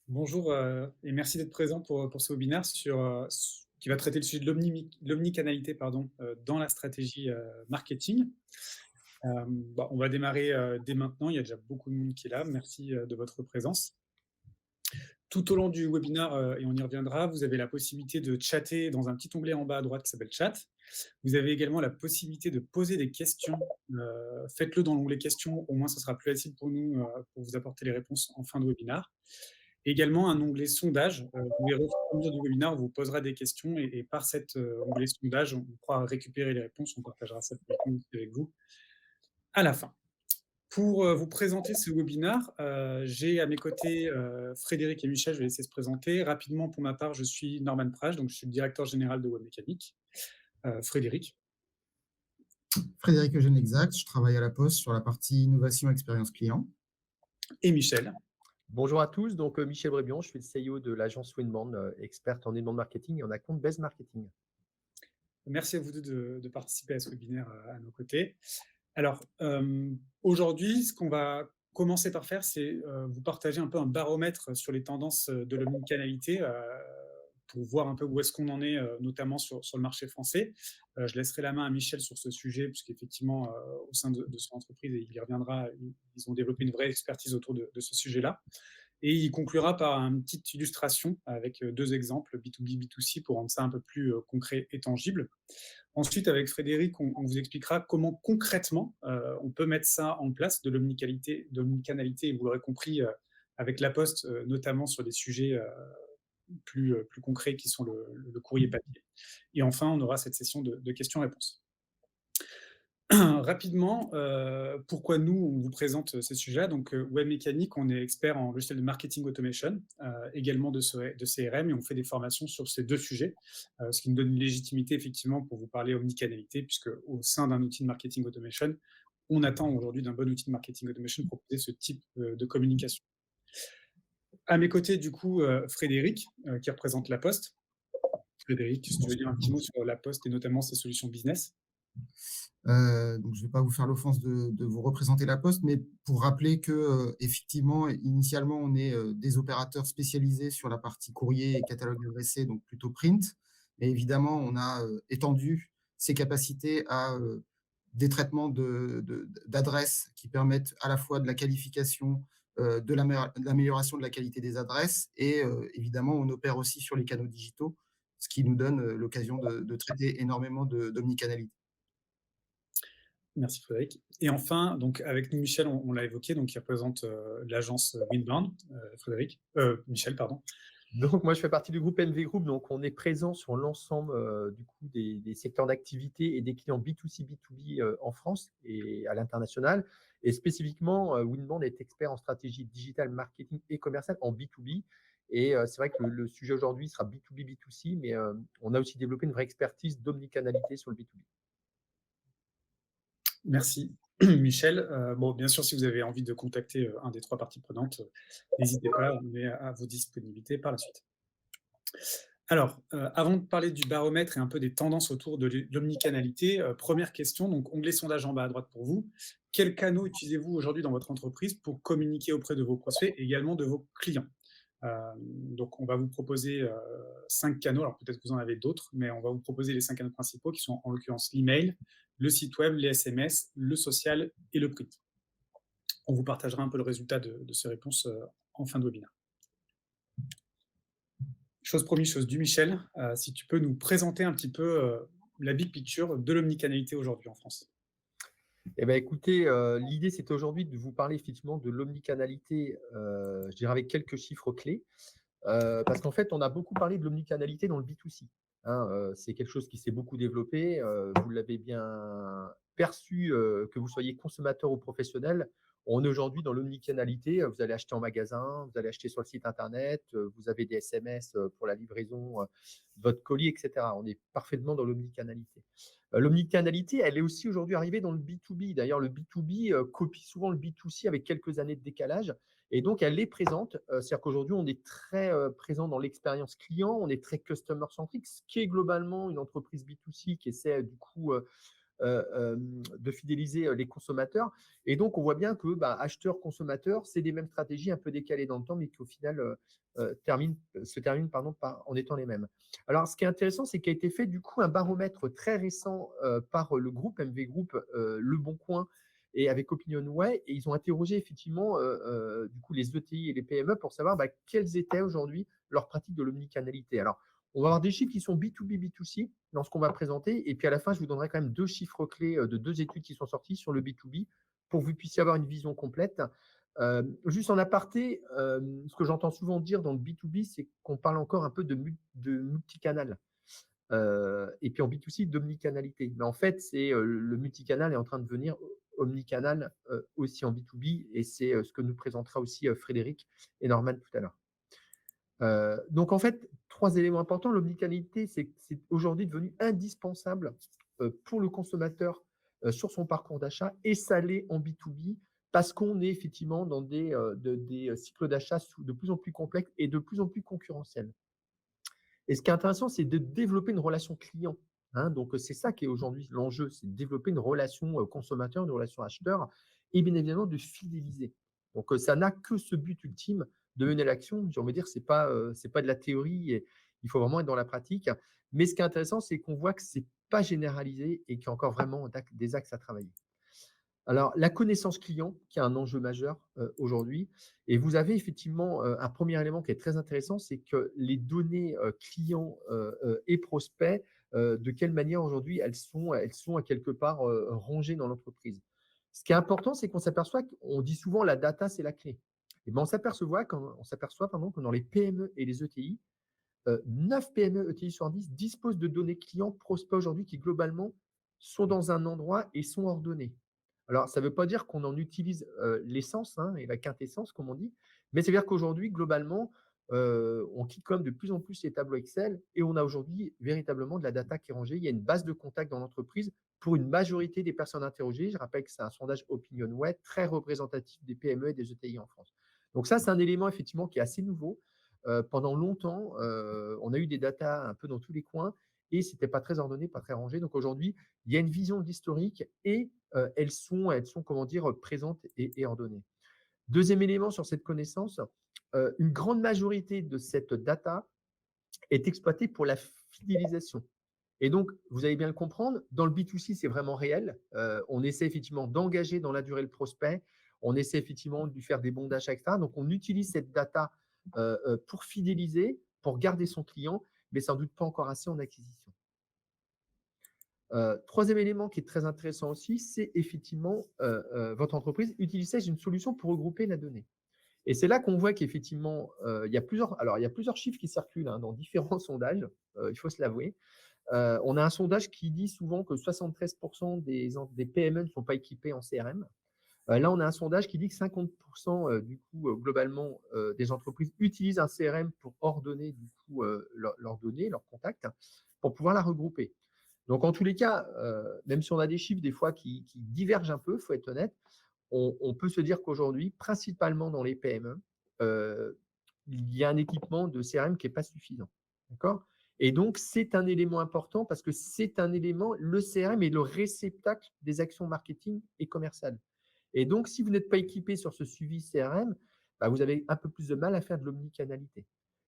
Bonjour et merci d'être présent pour ce webinaire qui va traiter le sujet de l'omnicanalité pardon, dans la stratégie marketing. On va démarrer dès maintenant, il y a déjà beaucoup de monde qui est là. Merci de votre présence. Tout au long du webinaire, et on y reviendra, vous avez la possibilité de chatter dans un petit onglet en bas à droite qui s'appelle Chat. Vous avez également la possibilité de poser des questions. Faites-le dans l'onglet questions, au moins ça sera plus facile pour nous pour vous apporter les réponses en fin de webinaire. Également un onglet sondage. Vous verrez au fur et à mesure du webinaire, on vous posera des questions et par cet onglet sondage, on pourra récupérer les réponses. On partagera cette réponse avec vous à la fin. Pour vous présenter ce webinaire, j'ai à mes côtés Frédéric et Michel. Je vais laisser se présenter. Rapidement, pour ma part, je suis Norman Prage, donc je suis le directeur général de Webmécanique. Frédéric Frédéric Eugène Exact, je travaille à la Poste sur la partie innovation expérience client. et Michel. Bonjour à tous, donc Michel Brébion, je suis le CEO de l'agence Winband, experte en inbound marketing et en account based marketing. Merci à vous deux de participer à ce webinaire à nos côtés. Alors, aujourd'hui, ce qu'on va commencer par faire, c'est vous partager un peu un baromètre sur les tendances de l'omnicanalité pour voir un peu où est-ce qu'on en est, notamment sur le marché français. Je laisserai la main à Michel sur ce sujet, puisqu'effectivement, au sein de son entreprise, et il y reviendra, ils ont développé une vraie expertise autour de ce sujet-là. Et il conclura par une petite illustration avec deux exemples, B2B, B2C, pour rendre ça un peu plus concret et tangible. Ensuite, avec Frédéric, on vous expliquera comment concrètement on peut mettre ça en place, de l'omnicanalité, et vous l'aurez compris, avec La Poste, notamment sur des sujets plus concrets qui sont le courrier papier. Et enfin, on aura cette session de questions-réponses. Rapidement, pourquoi nous, on vous présente ces sujets-là. Donc, Webmécanique, on est expert en logiciel de marketing automation, également de CRM, et on fait des formations sur ces deux sujets, ce qui nous donne une légitimité, effectivement, pour vous parler omnicanalité, puisque au sein d'un outil de marketing automation, on attend aujourd'hui d'un bon outil de marketing automation de proposer ce type de communication. À mes côtés, du coup, Frédéric, qui représente La Poste. Frédéric, si tu veux dire un petit mot sur La Poste et notamment ses solutions business. Donc, je ne vais pas vous faire l'offense de vous représenter la Poste, mais pour rappeler que effectivement, initialement, on est des opérateurs spécialisés sur la partie courrier et catalogue adressé, donc plutôt print. Mais évidemment, on a étendu ces capacités à des traitements d'adresses qui permettent à la fois de la qualification, de l'amélioration de la qualité des adresses, et évidemment, on opère aussi sur les canaux digitaux, ce qui nous donne l'occasion de traiter énormément d'omnicanalité. Merci Frédéric. Et enfin, donc avec nous Michel, on l'a évoqué, donc qui représente l'agence Winbound, Michel, pardon. Donc moi je fais partie du groupe NV Group, donc on est présent sur l'ensemble du coup des secteurs d'activité et des clients B2C, B2B en France et à l'international. Et spécifiquement, Winband est expert en stratégie digital marketing et commercial en B2B. Et c'est vrai que le sujet aujourd'hui sera B2B, B2C, mais on a aussi développé une vraie expertise d'omnicanalité sur le B2B. Merci Michel. Bon, bien sûr, si vous avez envie de contacter un des trois parties prenantes, n'hésitez pas, on est à vos disponibilités par la suite. Alors, avant de parler du baromètre et un peu des tendances autour de l'omnicanalité, première question, donc onglet sondage en bas à droite pour vous. Quels canaux utilisez-vous aujourd'hui dans votre entreprise pour communiquer auprès de vos prospects et également de vos clients? Donc, on va vous proposer 5 canaux. Alors, peut-être que vous en avez d'autres, mais on va vous proposer les 5 canaux principaux qui sont en l'occurrence l'email, le site web, les SMS, le social et le print. On vous partagera un peu le résultat de ces réponses en fin de webinaire. Chose promise, chose due, Michel, si tu peux nous présenter un petit peu la big picture de l'omnicanalité aujourd'hui en France. Eh bien, écoutez, l'idée, c'était aujourd'hui de vous parler effectivement de l'omnicanalité, je dirais avec quelques chiffres clés. Parce qu'en fait, on a beaucoup parlé de l'omnicanalité dans le B2C. Hein, c'est quelque chose qui s'est beaucoup développé. Vous l'avez bien perçu, que vous soyez consommateur ou professionnel. On est aujourd'hui dans l'omnicanalité. Vous allez acheter en magasin, vous allez acheter sur le site internet, vous avez des SMS pour la livraison de votre colis, etc. On est parfaitement dans l'omnicanalité. L'omnicanalité, elle est aussi aujourd'hui arrivée dans le B2B. D'ailleurs, le B2B copie souvent le B2C avec quelques années de décalage. Et donc, elle est présente. C'est-à-dire qu'aujourd'hui, on est très présent dans l'expérience client, on est très customer-centric, ce qui est globalement une entreprise B2C qui essaie du coup de fidéliser les consommateurs. Et donc, on voit bien que acheteurs, consommateurs, c'est des mêmes stratégies un peu décalées dans le temps, mais qui au final se terminent en étant les mêmes. Alors, ce qui est intéressant, c'est qu'il a été fait du coup un baromètre très récent par le groupe MV Group, Le Bon Coin, et avec Opinionway, et ils ont interrogé effectivement du coup les ETI et les PME pour savoir quelles étaient aujourd'hui leurs pratiques de l'omnicanalité. Alors, on va avoir des chiffres qui sont B2B, B2C dans ce qu'on va présenter, et puis à la fin, je vous donnerai quand même 2 chiffres clés de 2 études qui sont sorties sur le B2B pour que vous puissiez avoir une vision complète. Juste en aparté, ce que j'entends souvent dire dans le B2B, c'est qu'on parle encore un peu de multicanal. Et puis en B2C, d'omnicanalité. Mais en fait, le multicanal est en train de devenir omnicanal aussi en B2B, et c'est ce que nous présentera aussi Frédéric et Norman tout à l'heure. Donc en fait, 3 éléments importants. L'omnicanalité, c'est aujourd'hui devenu indispensable pour le consommateur sur son parcours d'achat, et ça l'est en B2B parce qu'on est effectivement dans des cycles d'achat de plus en plus complexes et de plus en plus concurrentiels. Et ce qui est intéressant, c'est de développer une relation client. Hein. Donc, c'est ça qui est aujourd'hui l'enjeu, c'est de développer une relation consommateur, une relation acheteur, et bien évidemment de fidéliser. Donc, ça n'a que ce but ultime de mener l'action. J'ai envie de dire, c'est pas de la théorie, et il faut vraiment être dans la pratique. Mais ce qui est intéressant, c'est qu'on voit que c'est pas généralisé et qu'il y a encore vraiment des axes à travailler. Alors, la connaissance client, qui est un enjeu majeur aujourd'hui. Et vous avez effectivement un premier élément qui est très intéressant, c'est que les données clients et prospects, de quelle manière aujourd'hui elles sont à quelque part rangées dans l'entreprise. Ce qui est important, c'est qu'on s'aperçoit qu'on dit souvent la data, c'est la clé. Et ben, on s'aperçoit que dans les PME et les ETI, 9 PME ETI sur 10 disposent de données clients prospects aujourd'hui qui globalement sont dans un endroit et sont ordonnées. Alors, ça ne veut pas dire qu'on en utilise l'essence et la quintessence, comme on dit, mais ça veut dire qu'aujourd'hui, globalement, on quitte quand même de plus en plus les tableaux Excel, et on a aujourd'hui véritablement de la data qui est rangée. Il y a une base de contact dans l'entreprise pour une majorité des personnes interrogées. Je rappelle que c'est un sondage OpinionWay très représentatif des PME et des ETI en France. Donc ça, c'est un élément effectivement qui est assez nouveau. Pendant longtemps, on a eu des datas un peu dans tous les coins, et ce n'était pas très ordonné, pas très rangé. Donc aujourd'hui, il y a une vision de l'historique, et elles sont comment dire, présentes et ordonnées. Deuxième élément sur cette connaissance, une grande majorité de cette data est exploitée pour la fidélisation. Et donc, vous allez bien le comprendre, dans le B2C, c'est vraiment réel. On essaie effectivement d'engager dans la durée le prospect, on essaie effectivement de lui faire des bons d'achat, etc. Donc, on utilise cette data pour fidéliser, pour garder son client, mais sans doute pas encore assez en acquisition. Troisième élément qui est très intéressant aussi, c'est effectivement votre entreprise utilise une solution pour regrouper la donnée. Et c'est là qu'on voit qu'effectivement, il y a plusieurs chiffres qui circulent dans différents sondages, il faut se l'avouer. On a un sondage qui dit souvent que 73% des PME ne sont pas équipées en CRM. Là, on a un sondage qui dit que 50% du coup, globalement, des entreprises utilisent un CRM pour ordonner du coup, leurs données, leurs contacts, pour pouvoir la regrouper. Donc, en tous les cas, même si on a des chiffres des fois qui divergent un peu, il faut être honnête, on peut se dire qu'aujourd'hui, principalement dans les PME, il y a un équipement de CRM qui n'est pas suffisant. D'accord ? Et donc, c'est un élément important parce que c'est un élément, le CRM est le réceptacle des actions marketing et commerciales. Et donc, si vous n'êtes pas équipé sur ce suivi CRM, vous avez un peu plus de mal à faire de l'omnicanalité.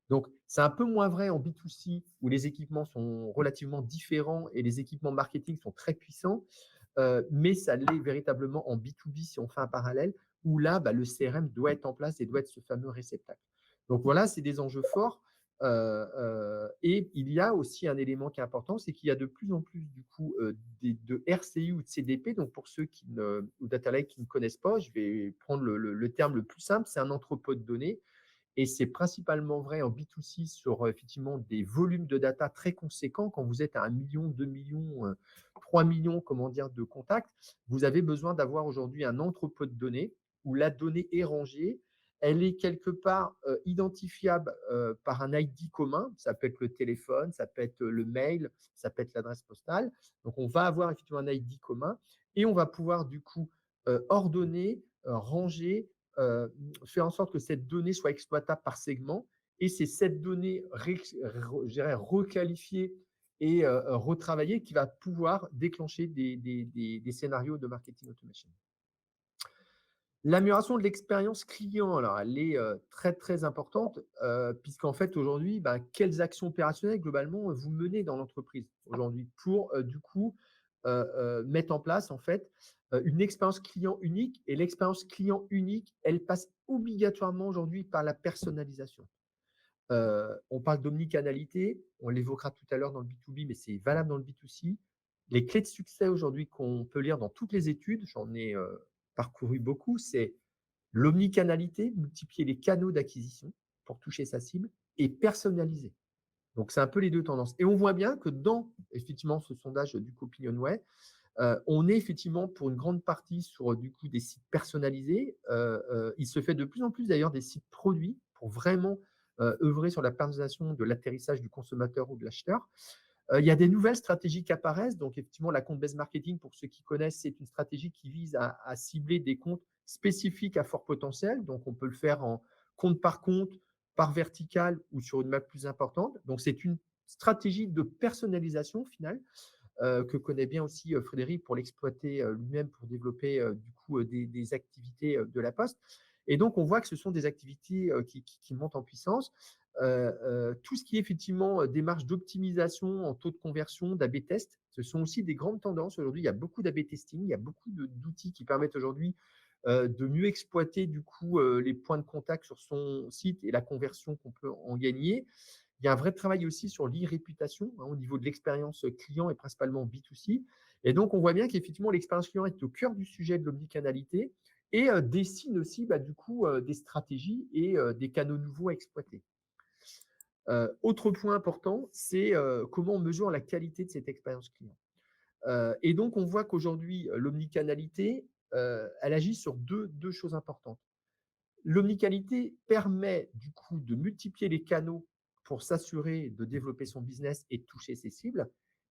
Donc, c'est un peu moins vrai en B2C où les équipements sont relativement différents et les équipements marketing sont très puissants, mais ça l'est véritablement en B2B si on fait un parallèle, où là, le CRM doit être en place et doit être ce fameux réceptacle. Donc voilà, c'est des enjeux forts. Et il y a aussi un élément qui est important, c'est qu'il y a de plus en plus du coup de RCI ou de CDP. Donc pour ceux ou Data Lake qui ne connaissent pas, je vais prendre le terme le plus simple, c'est un entrepôt de données. Et c'est principalement vrai en B2C sur effectivement des volumes de data très conséquents. Quand vous êtes à 1 million, 2 millions, 3 millions, comment dire, de contacts, vous avez besoin d'avoir aujourd'hui un entrepôt de données où la donnée est rangée. Elle est quelque part identifiable par un ID commun. Ça peut être le téléphone, ça peut être le mail, ça peut être l'adresse postale. Donc, on va avoir effectivement un ID commun et on va pouvoir du coup ordonner, ranger, faire en sorte que cette donnée soit exploitable par segment, et c'est cette donnée requalifiée et retravailler, qui va pouvoir déclencher des scénarios de marketing automation. L'amélioration de l'expérience client, alors elle est très très importante, puisqu'en fait aujourd'hui, quelles actions opérationnelles globalement vous menez dans l'entreprise aujourd'hui pour du coup mettre en place en fait une expérience client unique. Et l'expérience client unique, elle passe obligatoirement aujourd'hui par la personnalisation. On parle d'omnicanalité, on l'évoquera tout à l'heure dans le B2B, mais c'est valable dans le B2C. Les clés de succès aujourd'hui qu'on peut lire dans toutes les études, j'en ai parcouru beaucoup, c'est l'omnicanalité, multiplier les canaux d'acquisition pour toucher sa cible, et personnaliser. Donc, c'est un peu les deux tendances. Et on voit bien que dans, effectivement, ce sondage du Opinionway, on est effectivement pour une grande partie sur du coup des sites personnalisés. Il se fait de plus en plus d'ailleurs des sites produits pour vraiment œuvrer sur la personnalisation de l'atterrissage du consommateur ou de l'acheteur. Il y a des nouvelles stratégies qui apparaissent. Donc, effectivement, la compte-based marketing, pour ceux qui connaissent, c'est une stratégie qui vise à cibler des comptes spécifiques à fort potentiel. Donc, on peut le faire en compte, par vertical ou sur une map plus importante. Donc, c'est une stratégie de personnalisation finale que connaît bien aussi Frédéric pour l'exploiter lui-même pour développer du coup des activités de la Poste. Et donc, on voit que ce sont des activités qui montent en puissance. Tout ce qui est effectivement démarche d'optimisation en taux de conversion, d'A/B test, ce sont aussi des grandes tendances. Aujourd'hui, il y a beaucoup d'A/B testing, il y a beaucoup d'outils qui permettent aujourd'hui de mieux exploiter du coup les points de contact sur son site et la conversion qu'on peut en gagner. Il y a un vrai travail aussi sur l'e-réputation au niveau de l'expérience client et principalement B2C. Et donc, on voit bien qu'effectivement, l'expérience client est au cœur du sujet de l'omnicanalité et dessine aussi du coup des stratégies et des canaux nouveaux à exploiter. Autre point important, c'est comment on mesure la qualité de cette expérience client. Et donc, on voit qu'aujourd'hui, l'omnicanalité, elle agit sur deux choses importantes. L'omnicanalité permet du coup de multiplier les canaux pour s'assurer de développer son business et de toucher ses cibles.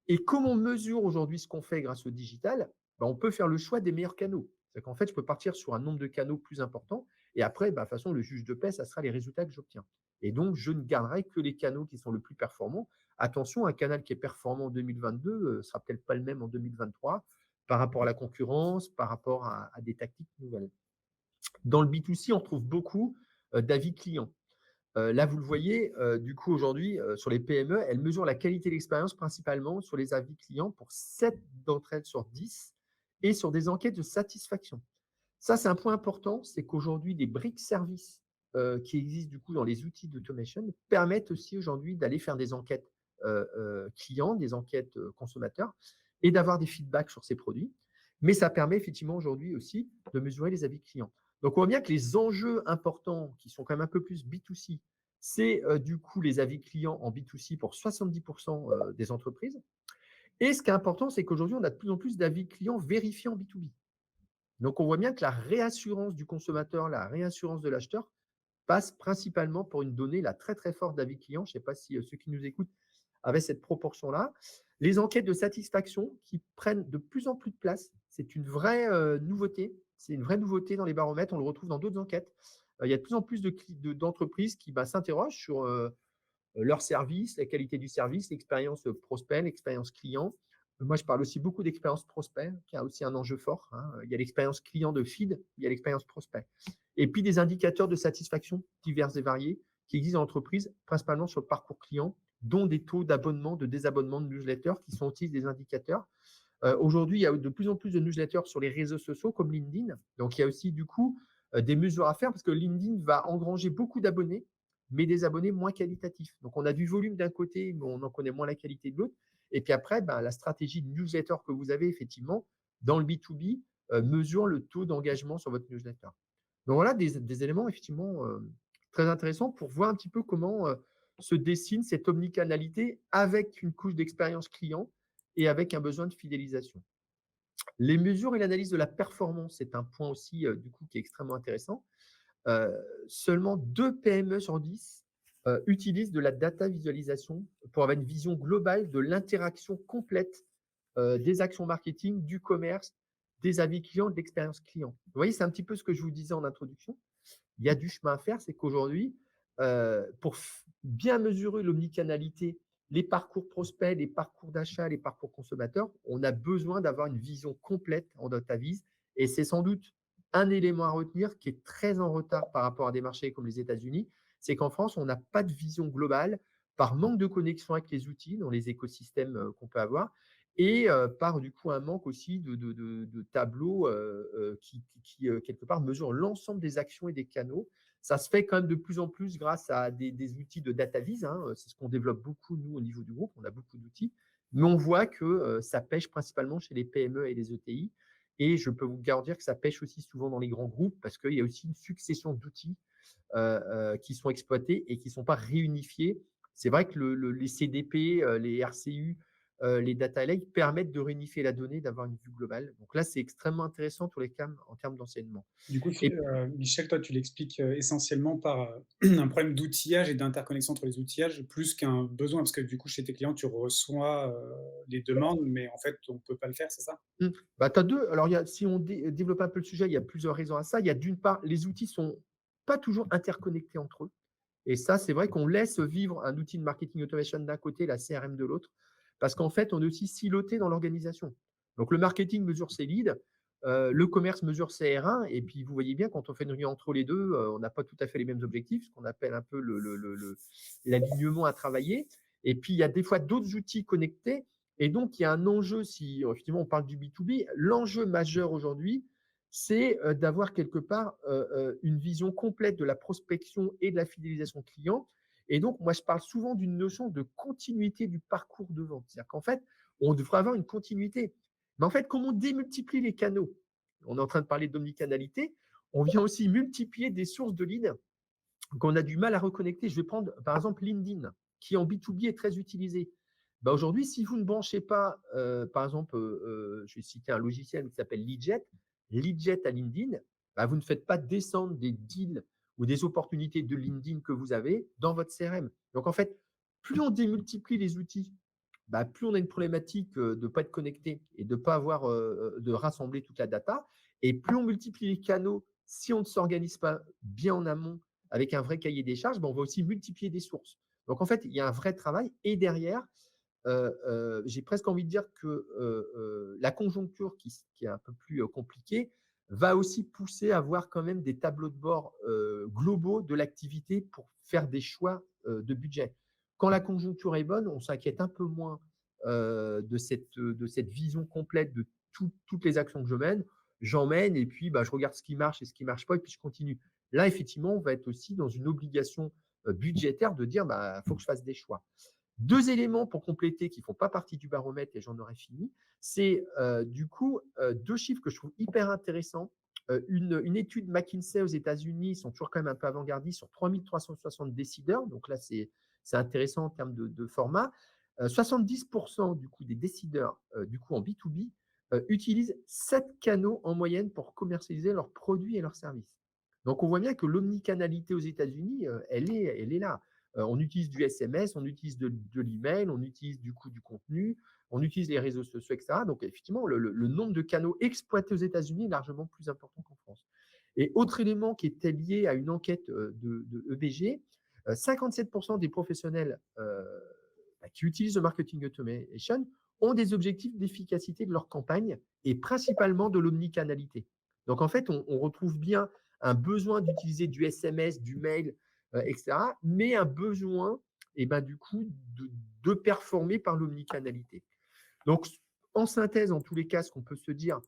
Et comme on mesure aujourd'hui ce qu'on fait grâce au digital, on peut faire le choix des meilleurs canaux. C'est qu'en fait, je peux partir sur un nombre de canaux plus important et après, de toute façon, le juge de paix, ça sera les résultats que j'obtiens. Et donc, je ne garderai que les canaux qui sont le plus performants. Attention, un canal qui est performant en 2022 ne sera peut-être pas le même en 2023 par rapport à la concurrence, par rapport à des tactiques nouvelles. Dans le B2C, on trouve beaucoup d'avis clients. Là, vous le voyez, du coup, aujourd'hui, sur les PME, elles mesurent la qualité de l'expérience principalement sur les avis clients pour 7 d'entre elles sur 10 et sur des enquêtes de satisfaction. Ça, c'est un point important, c'est qu'aujourd'hui, des briques services qui existent du coup dans les outils d'automation permettent aussi aujourd'hui d'aller faire des enquêtes clients, des enquêtes consommateurs et d'avoir des feedbacks sur ces produits. Mais ça permet effectivement aujourd'hui aussi de mesurer les avis clients. Donc, on voit bien que les enjeux importants, qui sont quand même un peu plus B2C, c'est du coup les avis clients en B2C pour 70% des entreprises. Et ce qui est important, c'est qu'aujourd'hui, on a de plus en plus d'avis clients vérifiés en B2B. Donc, on voit bien que la réassurance du consommateur, la réassurance de l'acheteur passe principalement pour une donnée là, très très forte d'avis clients. Je ne sais pas si ceux qui nous écoutent avaient cette proportion-là. Les enquêtes de satisfaction qui prennent de plus en plus de place, c'est une vraie nouveauté. C'est une vraie nouveauté dans les baromètres. On le retrouve dans d'autres enquêtes. Il y a de plus en plus d'entreprises qui s'interrogent sur leur service, la qualité du service, l'expérience prospect, l'expérience client. Moi, je parle aussi beaucoup d'expérience prospect, qui a aussi un enjeu fort. Il y a l'expérience client de feed, il y a l'expérience prospect. Et puis des indicateurs de satisfaction divers et variés qui existent dans l'entreprise, principalement sur le parcours client, dont des taux d'abonnement, de désabonnement de newsletters qui sont aussi des indicateurs. Aujourd'hui, il y a de plus en plus de newsletters sur les réseaux sociaux comme LinkedIn. Donc, il y a aussi du coup des mesures à faire parce que LinkedIn va engranger beaucoup d'abonnés, mais des abonnés moins qualitatifs. Donc, on a du volume d'un côté, mais on en connaît moins la qualité de l'autre. Et puis après, la stratégie de newsletter que vous avez effectivement dans le B2B mesure le taux d'engagement sur votre newsletter. Donc, voilà des éléments effectivement très intéressants pour voir un petit peu comment se dessine cette omnicanalité avec une couche d'expérience client et avec un besoin de fidélisation. Les mesures et l'analyse de la performance, c'est un point aussi du coup qui est extrêmement intéressant. Seulement 2 PME sur 10 utilisent de la data visualisation pour avoir une vision globale de l'interaction complète des actions marketing, du commerce, des avis clients, de l'expérience client. Vous voyez, c'est un petit peu ce que je vous disais en introduction. Il y a du chemin à faire, c'est qu'aujourd'hui, pour bien mesurer l'omnicanalité les parcours prospects, les parcours d'achat, les parcours consommateurs, on a besoin d'avoir une vision complète en data vis. Et c'est sans doute un élément à retenir qui est très en retard par rapport à des marchés comme les États-Unis, c'est qu'en France, on n'a pas de vision globale par manque de connexion avec les outils dans les écosystèmes qu'on peut avoir et par du coup un manque aussi de tableaux qui, quelque part mesurent l'ensemble des actions et des canaux. Ça se fait quand même de plus en plus grâce à des outils de data vis, hein. C'est ce qu'on développe beaucoup, nous, au niveau du groupe. On a beaucoup d'outils. Mais on voit que ça pêche principalement chez les PME et les ETI. Et je peux vous garantir que ça pêche aussi souvent dans les grands groupes parce qu'il y a aussi une succession d'outils qui sont exploités et qui ne sont pas réunifiés. C'est vrai que les CDP, les RCU, les data lakes permettent de réunifier la donnée, d'avoir une vue globale. Donc là, c'est extrêmement intéressant tous les cas en termes d'enseignement. Du coup, Et Michel, toi, tu l'expliques essentiellement par un problème d'outillage et d'interconnexion entre les outillages, plus qu'un besoin, parce que du coup, chez tes clients, tu reçois les demandes, mais en fait, on ne peut pas le faire, c'est ça? Bah, tu as deux. Alors, si on développe un peu le sujet, il y a plusieurs raisons à ça. Il y a d'une part, les outils ne sont pas toujours interconnectés entre eux. Et ça, c'est vrai qu'on laisse vivre un outil de marketing automation d'un côté, la CRM de l'autre, parce qu'en fait, on est aussi siloté dans l'organisation. Donc, le marketing mesure ses leads, le commerce mesure ses R1, et puis vous voyez bien, quand on fait une réunion entre les deux, on n'a pas tout à fait les mêmes objectifs, ce qu'on appelle un peu l'alignement à travailler. Et puis, il y a des fois d'autres outils connectés, et donc il y a un enjeu, si effectivement on parle du B2B, l'enjeu majeur aujourd'hui, c'est d'avoir quelque part une vision complète de la prospection et de la fidélisation client. Et donc, moi, je parle souvent d'une notion de continuité du parcours de vente. C'est-à-dire qu'en fait, on devrait avoir une continuité. Mais en fait, comme on démultiplie les canaux, on est en train de parler d'omnicanalité, on vient aussi multiplier des sources de leads qu'on a du mal à reconnecter. Je vais prendre par exemple LinkedIn, qui en B2B est très utilisé. Bah, aujourd'hui, si vous ne branchez pas, par exemple, je vais citer un logiciel qui s'appelle Leadjet à LinkedIn, bah, vous ne faites pas descendre des deals ou des opportunités de LinkedIn que vous avez dans votre CRM. Donc en fait, plus on démultiplie les outils, bah, plus on a une problématique de ne pas être connecté et de ne pas avoir de rassembler toute la data. Et plus on multiplie les canaux, si on ne s'organise pas bien en amont avec un vrai cahier des charges, bah, on va aussi multiplier des sources. Donc en fait, il y a un vrai travail. Et derrière, j'ai presque envie de dire que la conjoncture qui est un peu plus compliquée va aussi pousser à avoir quand même des tableaux de bord globaux de l'activité pour faire des choix de budget. Quand la conjoncture est bonne, on s'inquiète un peu moins de cette vision complète de toutes les actions que je mène. J'emmène et puis bah, je regarde ce qui marche et ce qui ne marche pas et puis je continue. Là, effectivement, on va être aussi dans une obligation budgétaire de dire bah, faut que je fasse des choix. Deux éléments pour compléter qui ne font pas partie du baromètre et j'en aurai fini, c'est du coup deux chiffres que je trouve hyper intéressants. Une étude McKinsey aux États-Unis, ils sont toujours quand même un peu avant-gardistes, sur 3360 décideurs. Donc là, c'est intéressant en termes de format. 70% du coup des décideurs du coup en B2B utilisent 7 canaux en moyenne pour commercialiser leurs produits et leurs services. Donc on voit bien que l'omnicanalité aux États-Unis, elle est là. On utilise du SMS, on utilise de l'email, on utilise du coup du contenu, on utilise les réseaux sociaux, etc. Donc, effectivement, le nombre de canaux exploités aux États-Unis est largement plus important qu'en France. Et autre élément qui était lié à une enquête de EBG, 57% des professionnels qui utilisent le marketing automation ont des objectifs d'efficacité de leur campagne et principalement de l'omnicanalité. Donc, en fait, on retrouve bien un besoin d'utiliser du SMS, du mail, etc., mais un besoin, et ben, du coup, de performer par l'omnicanalité. Donc, en synthèse, en tous les cas, ce qu'on peut se dire,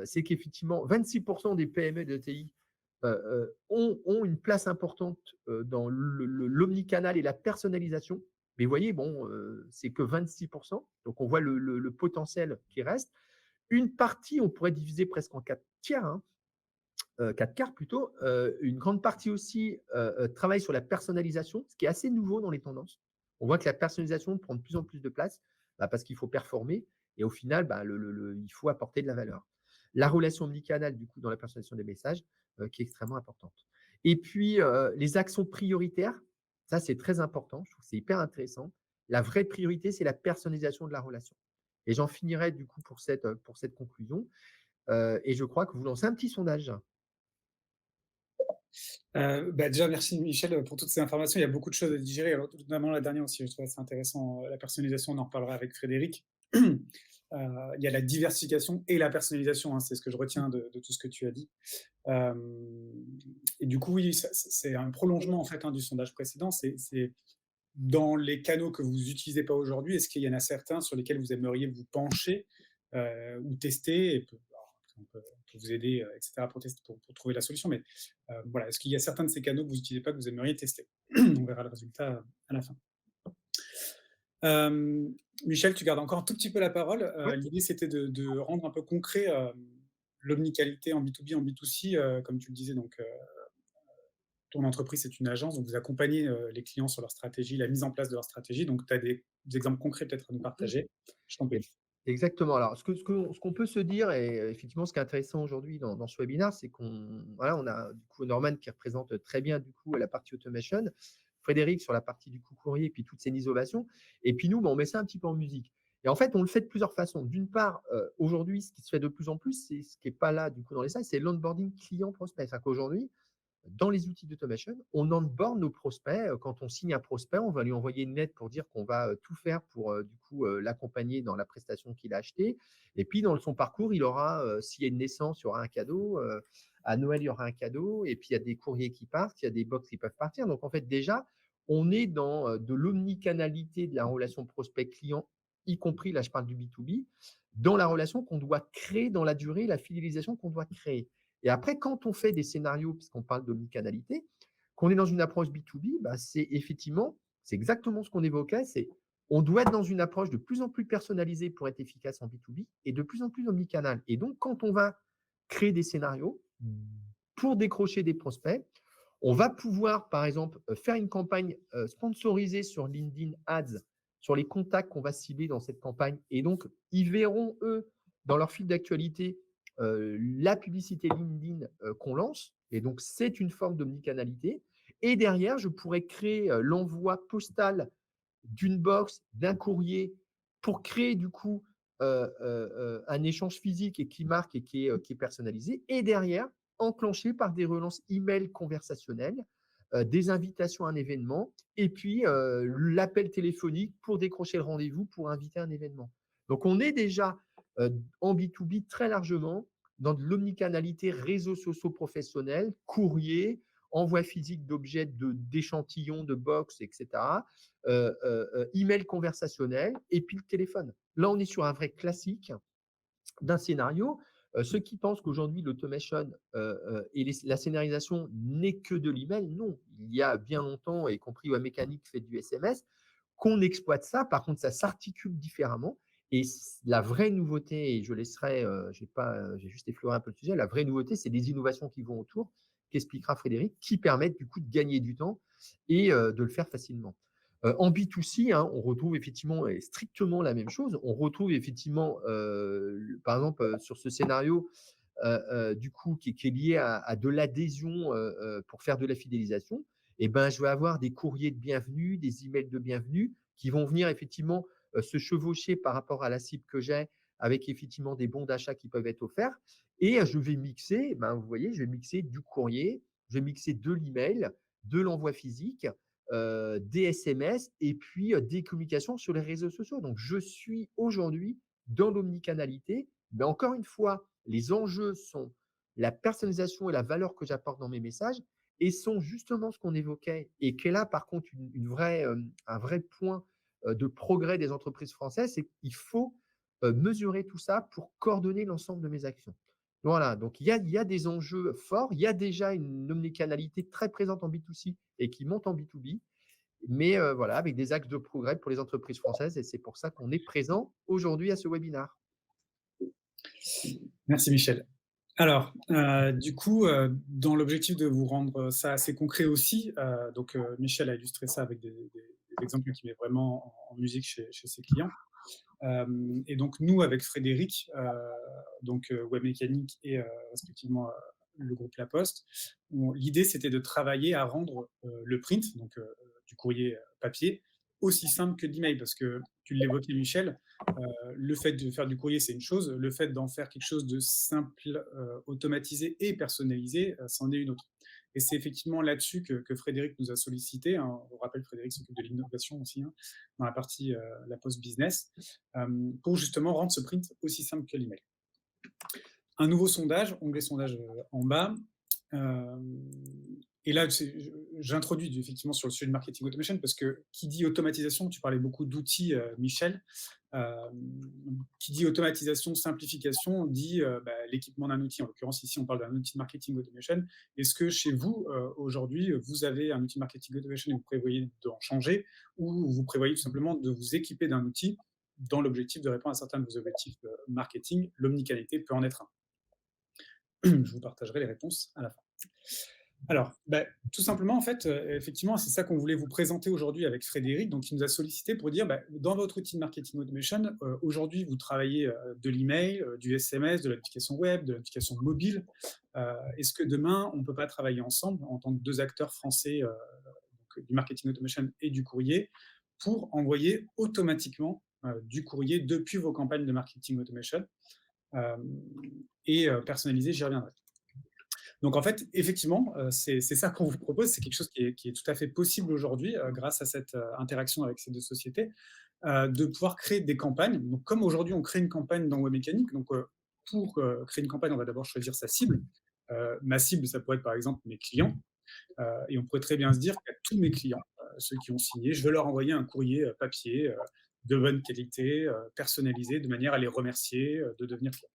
c'est qu'effectivement, 26% des PME de TI ont une place importante dans l'omnicanal et la personnalisation. Mais vous voyez, bon, c'est que 26%. Donc, on voit le potentiel qui reste. Une partie, on pourrait diviser presque en 4 tiers, hein, 4 quarts plutôt. Une grande partie aussi travaille sur la personnalisation, ce qui est assez nouveau dans les tendances. On voit que la personnalisation prend de plus en plus de place parce qu'il faut performer et au final, il faut apporter de la valeur. La relation omnicanale, du coup, dans la personnalisation des messages, qui est extrêmement importante. Et puis, les actions prioritaires, ça, c'est très important. Je trouve que c'est hyper intéressant. La vraie priorité, c'est la personnalisation de la relation. Et j'en finirai, du coup, pour cette conclusion. Et je crois que vous lancez un petit sondage. Déjà, merci Michel pour toutes ces informations. Il y a beaucoup de choses à digérer, alors notamment la dernière aussi, je trouve assez intéressant, la personnalisation, on en reparlera avec Frédéric. Il y a la diversification et la personnalisation, hein, c'est ce que je retiens de tout ce que tu as dit. Et du coup, oui, c'est un prolongement en fait, hein, du sondage précédent. C'est dans les canaux que vous n'utilisez pas aujourd'hui, est-ce qu'il y en a certains sur lesquels vous aimeriez vous pencher ou tester et on peut vous aider, etc., pour trouver la solution. Mais voilà, est-ce qu'il y a certains de ces canaux que vous n'utilisez pas que vous aimeriez tester? On verra le résultat à la fin. Michel, tu gardes encore un tout petit peu la parole. Oui. L'idée, c'était de rendre un peu concret l'omnicanalité en B2B, en B2C, comme tu le disais. Donc, ton entreprise, c'est une agence, donc vous accompagnez les clients sur leur stratégie, la mise en place de leur stratégie. Donc, tu as des exemples concrets peut-être à nous partager. Je t'en prie. Exactement. Alors, ce qu'on peut se dire, et effectivement, ce qui est intéressant aujourd'hui dans ce webinaire, c'est on a du coup Norman qui représente très bien du coup la partie automation, Frédéric sur la partie du coup courrier, puis toutes ces innovations. Et puis nous, on met ça un petit peu en musique. Et en fait, on le fait de plusieurs façons. D'une part, aujourd'hui, ce qui se fait de plus en plus, c'est ce qui n'est pas là du coup dans les salles, c'est l'onboarding client-prospect. C'est-à-dire qu'aujourd'hui, dans les outils d'automation, on onboard nos prospects. Quand on signe un prospect, on va lui envoyer une lettre pour dire qu'on va tout faire pour du coup l'accompagner dans la prestation qu'il a achetée. Et puis dans son parcours, il aura, s'il y a une naissance, il y aura un cadeau. À Noël, il y aura un cadeau. Et puis il y a des courriers qui partent, il y a des box qui peuvent partir. Donc en fait, déjà, on est dans de l'omnicanalité de la relation prospect-client, y compris, là je parle du B2B, dans la relation qu'on doit créer dans la durée, la fidélisation qu'on doit créer. Et après, quand on fait des scénarios, puisqu'on parle d'omnicanalité, qu'on est dans une approche B2B, bah, c'est exactement ce qu'on évoquait, c'est on doit être dans une approche de plus en plus personnalisée pour être efficace en B2B et de plus en plus omnicanal. Et donc, quand on va créer des scénarios pour décrocher des prospects, on va pouvoir, par exemple, faire une campagne sponsorisée sur LinkedIn Ads, sur les contacts qu'on va cibler dans cette campagne. Et donc, ils verront, eux, dans leur fil d'actualité, la publicité LinkedIn qu'on lance. Et donc, c'est une forme d'omnicanalité. Et derrière, je pourrais créer l'envoi postal d'une box, d'un courrier pour créer du coup un échange physique et qui marque et qui est personnalisé. Et derrière, enclenché par des relances email conversationnelles, des invitations à un événement et puis l'appel téléphonique pour décrocher le rendez-vous pour inviter à un événement. Donc, on est déjà en B2B très largement dans de l'omnicanalité réseaux sociaux professionnels, courrier, envoi physique d'objets, d'échantillons, de box, etc., email conversationnel et puis le téléphone. Là, on est sur un vrai classique d'un scénario. Ceux qui pensent qu'aujourd'hui, l'automation et la scénarisation n'est que de l'email, non. Il y a bien longtemps, y compris la mécanique fait du SMS, qu'on exploite ça. Par contre, ça s'articule différemment. Et la vraie nouveauté, et je laisserai, j'ai juste effleuré un peu le sujet, la vraie nouveauté, c'est des innovations qui vont autour, qu'expliquera Frédéric, qui permettent du coup de gagner du temps et de le faire facilement. En B2C, on retrouve effectivement strictement la même chose. On retrouve effectivement, par exemple, sur ce scénario, du coup, qui est lié à de l'adhésion pour faire de la fidélisation. Et ben, je vais avoir des courriers de bienvenue, des emails de bienvenue qui vont venir effectivement se chevaucher par rapport à la cible que j'ai avec effectivement des bons d'achat qui peuvent être offerts. Et je vais mixer, ben, vous voyez, je vais mixer du courrier, je vais mixer de l'email, de l'envoi physique, des SMS et puis des communications sur les réseaux sociaux. Donc, je suis aujourd'hui dans l'omnicanalité. Mais encore une fois, les enjeux sont la personnalisation et la valeur que j'apporte dans mes messages et sont justement ce qu'on évoquait et qui est là, par contre, un vrai point de progrès des entreprises françaises, c'est qu'il faut mesurer tout ça pour coordonner l'ensemble de mes actions. Voilà, donc il y a des enjeux forts, il y a déjà une omnicanalité très présente en B2C et qui monte en B2B, mais voilà, avec des axes de progrès pour les entreprises françaises et c'est pour ça qu'on est présent aujourd'hui à ce webinaire. Merci Michel. Alors, du coup, dans l'objectif de vous rendre ça assez concret aussi, donc Michel a illustré ça avec des exemples qui met vraiment en musique chez ses clients. Et donc nous, avec Frédéric, donc Webmécanique et respectivement le groupe La Poste, l'idée c'était de travailler à rendre le print, donc du courrier papier, aussi simple que l'email, parce que tu l'évoquais Michel, le fait de faire du courrier c'est une chose, le fait d'en faire quelque chose de simple, automatisé et personnalisé, c'en est une autre. Et c'est effectivement là-dessus que Frédéric nous a sollicité, hein. On rappelle, Frédéric s'occupe de l'innovation aussi, hein, dans la partie la post-business, pour justement rendre ce print aussi simple que l'email. Un nouveau sondage, onglet sondage en bas. Euh, et là, j'introduis effectivement sur le sujet de marketing automation parce que qui dit automatisation, tu parlais beaucoup d'outils, Michel. Euh, qui dit automatisation, simplification, dit l'équipement d'un outil. En l'occurrence, ici, on parle d'un outil de marketing automation. Est-ce que chez vous, aujourd'hui, vous avez un outil de marketing automation et vous prévoyez d'en changer ou vous prévoyez tout simplement de vous équiper d'un outil dans l'objectif de répondre à certains de vos objectifs marketing? L'omnicanalité peut en être un. Je vous partagerai les réponses à la fin. Alors, tout simplement, en fait, effectivement, c'est ça qu'on voulait vous présenter aujourd'hui avec Frédéric. Donc, il nous a sollicité pour dire, dans votre outil de marketing automation, aujourd'hui, vous travaillez de l'email, du SMS, de l'application web, de l'application mobile. Est-ce que demain, on ne peut pas travailler ensemble en tant que deux acteurs français donc, du marketing automation et du courrier pour envoyer automatiquement du courrier depuis vos campagnes de marketing automation et personnalisé, j'y reviendrai. Donc en fait, effectivement, c'est ça qu'on vous propose, c'est quelque chose qui est tout à fait possible aujourd'hui grâce à cette interaction avec ces deux sociétés, de pouvoir créer des campagnes. Donc comme aujourd'hui on crée une campagne dans Webmécanique, donc pour créer une campagne, on va d'abord choisir sa cible. Ma cible, ça pourrait être par exemple mes clients, et on pourrait très bien se dire qu'à tous mes clients, ceux qui ont signé, je veux leur envoyer un courrier papier de bonne qualité, personnalisé, de manière à les remercier de devenir clients.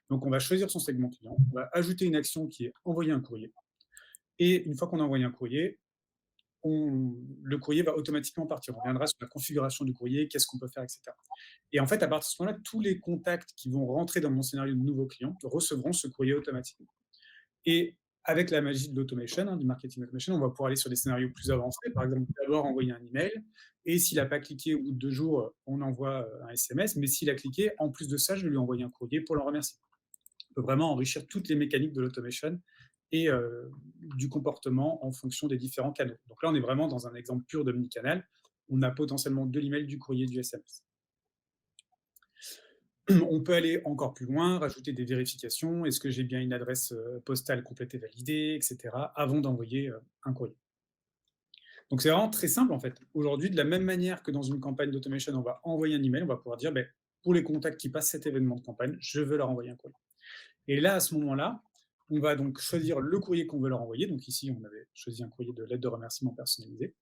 Donc, on va choisir son segment client, on va ajouter une action qui est envoyer un courrier. Et une fois qu'on a envoyé un courrier, le courrier va automatiquement partir. On reviendra sur la configuration du courrier, qu'est-ce qu'on peut faire, etc. Et en fait, à partir de ce moment-là, tous les contacts qui vont rentrer dans mon scénario de nouveaux clients recevront ce courrier automatiquement. Et avec la magie de l'automation, du marketing automation, on va pouvoir aller sur des scénarios plus avancés. Par exemple, d'abord envoyer un email. Et s'il n'a pas cliqué au bout de 2 jours, on envoie un SMS. Mais s'il a cliqué, en plus de ça, je vais lui envoyer un courrier pour le remercier. On peut vraiment enrichir toutes les mécaniques de l'automation et du comportement en fonction des différents canaux. Donc là, on est vraiment dans un exemple pur d'omnicanal. On a potentiellement de l'email, du courrier, du SMS. On peut aller encore plus loin, rajouter des vérifications. Est-ce que j'ai bien une adresse postale complète et validée, etc. avant d'envoyer un courrier. Donc c'est vraiment très simple en fait. Aujourd'hui, de la même manière que dans une campagne d'automation, on va envoyer un email, on va pouvoir dire pour les contacts qui passent cet événement de campagne, je veux leur envoyer un courrier. Et là, à ce moment-là, on va donc choisir le courrier qu'on veut leur envoyer. Donc ici, on avait choisi un courrier de lettre de remerciement personnalisé.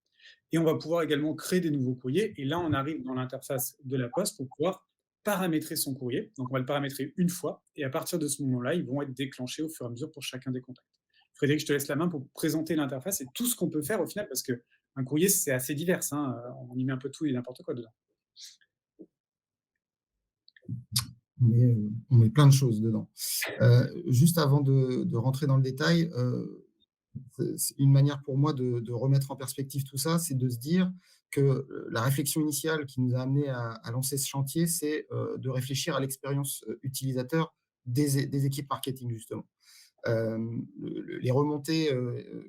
Et on va pouvoir également créer des nouveaux courriers. Et là, on arrive dans l'interface de la Poste pour pouvoir paramétrer son courrier. Donc on va le paramétrer une fois. Et à partir de ce moment-là, ils vont être déclenchés au fur et à mesure pour chacun des contacts. Frédéric, je te laisse la main pour présenter l'interface et tout ce qu'on peut faire au final, parce qu'un courrier, c'est assez divers. Hein. On y met un peu tout et n'importe quoi dedans. On met plein de choses dedans. Juste avant de rentrer dans le détail, c'est une manière pour moi de remettre en perspective tout ça, c'est de se dire que la réflexion initiale qui nous a amené à lancer ce chantier, c'est de réfléchir à l'expérience utilisateur des équipes marketing, justement. Les remontées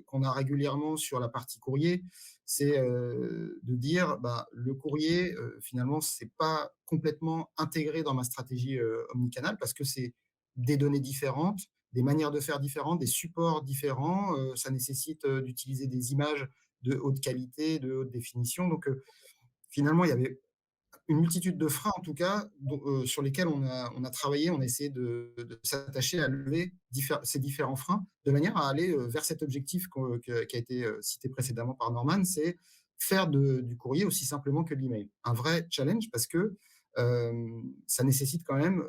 qu'on a régulièrement sur la partie courrier, c'est de dire le courrier, finalement, ce n'est pas complètement intégré dans ma stratégie omnicanal parce que c'est des données différentes, des manières de faire différentes, des supports différents. Ça nécessite d'utiliser des images de haute qualité, de haute définition. Donc, finalement, il y avait une multitude de freins, en tout cas, sur lesquels on a travaillé, on a essayé de s'attacher à lever ces différents freins, de manière à aller vers cet objectif qui a été cité précédemment par Norman, c'est faire du courrier aussi simplement que de l'email. Un vrai challenge parce que ça nécessite quand même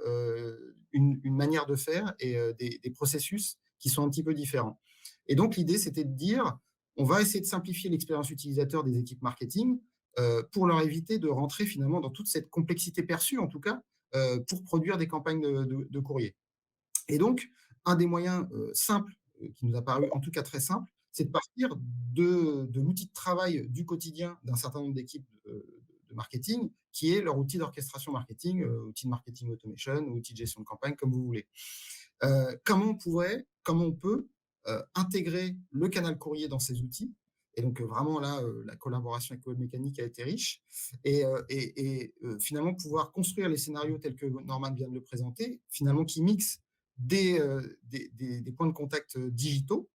une manière de faire et des processus qui sont un petit peu différents. Et donc, l'idée, c'était de dire, on va essayer de simplifier l'expérience utilisateur des équipes marketing pour leur éviter de rentrer finalement dans toute cette complexité perçue, en tout cas, pour produire des campagnes de courrier. Et donc, un des moyens simples, qui nous a paru en tout cas très simple, c'est de partir de l'outil de travail du quotidien d'un certain nombre d'équipes de marketing, qui est leur outil d'orchestration marketing, outil de marketing automation, outil de gestion de campagne, comme vous voulez. Comment on peut intégrer le canal courrier dans ces outils. Et donc, vraiment, là, la collaboration avec Webmécanique a été riche. Et finalement, pouvoir construire les scénarios tels que Norman vient de le présenter, finalement, qui mixent des points de contact digitaux,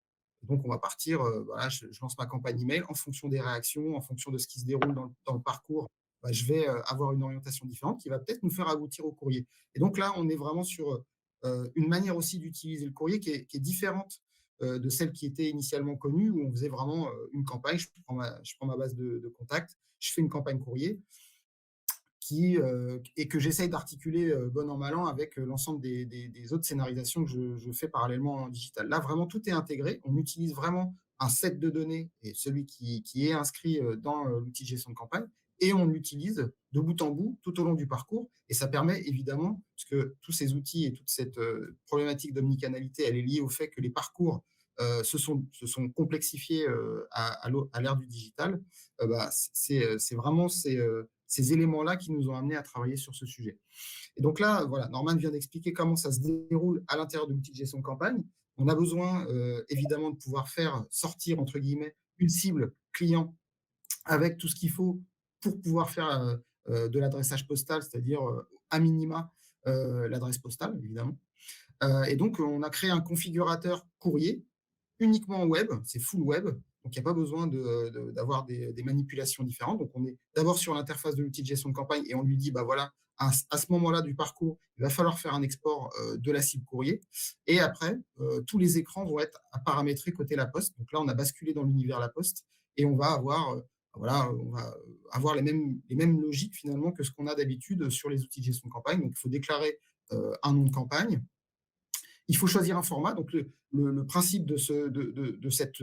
Donc, on va partir, voilà, je lance ma campagne email en fonction des réactions, en fonction de ce qui se déroule dans le parcours. Bah, je vais avoir une orientation différente qui va peut-être nous faire aboutir au courrier. Et donc là, on est vraiment sur une manière aussi d'utiliser le courrier qui est différente de celle qui était initialement connue, où on faisait vraiment une campagne. Je prends ma base de contacts, je fais une campagne courrier et que j'essaye d'articuler bon an, mal an avec l'ensemble des autres scénarisations que je fais parallèlement en digital. Là, vraiment, tout est intégré. On utilise vraiment un set de données, et celui qui est inscrit dans l'outil de gestion de campagne, et on l'utilise de bout en bout tout au long du parcours. Et ça permet évidemment, parce que tous ces outils et toute cette problématique d'omnicanalité, elle est liée au fait que les parcours se sont complexifiés à l'ère du digital. Bah, c'est vraiment ces éléments-là qui nous ont amenés à travailler sur ce sujet. Et donc là, voilà, Norman vient d'expliquer comment ça se déroule à l'intérieur de l'outil de gestion de campagne. On a besoin évidemment de pouvoir faire sortir, entre guillemets, une cible client avec tout ce qu'il faut pour pouvoir faire de l'adressage postal, c'est-à-dire à minima l'adresse postale, évidemment. Et donc, on a créé un configurateur courrier uniquement web, c'est full web, donc il n'y a pas besoin d'avoir des manipulations différentes. Donc, on est d'abord sur l'interface de l'outil de gestion de campagne et on lui dit, bah voilà, à ce moment-là du parcours, il va falloir faire un export de la cible courrier. Et après, tous les écrans vont être à paramétrer côté La Poste. Donc là, on a basculé dans l'univers La Poste et on va avoir, voilà, on va avoir les mêmes logiques finalement que ce qu'on a d'habitude sur les outils de gestion de campagne. Donc, il faut déclarer un nom de campagne. Il faut choisir un format. Donc, le principe de cette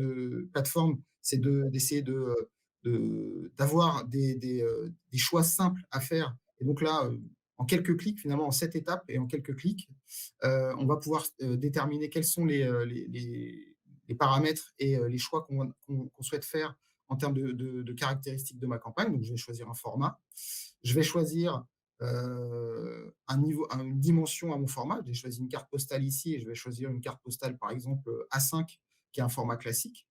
plateforme, c'est d'essayer d'avoir des choix simples à faire. Et donc là, en quelques clics, finalement, en 7 étapes et en quelques clics, on va pouvoir déterminer quels sont les paramètres et les choix qu'on souhaite faire en termes de caractéristiques de ma campagne. Donc, je vais choisir un format. Je vais choisir une dimension à mon format. J'ai choisi une carte postale ici et je vais choisir une carte postale, par exemple, A5, qui est un format classique.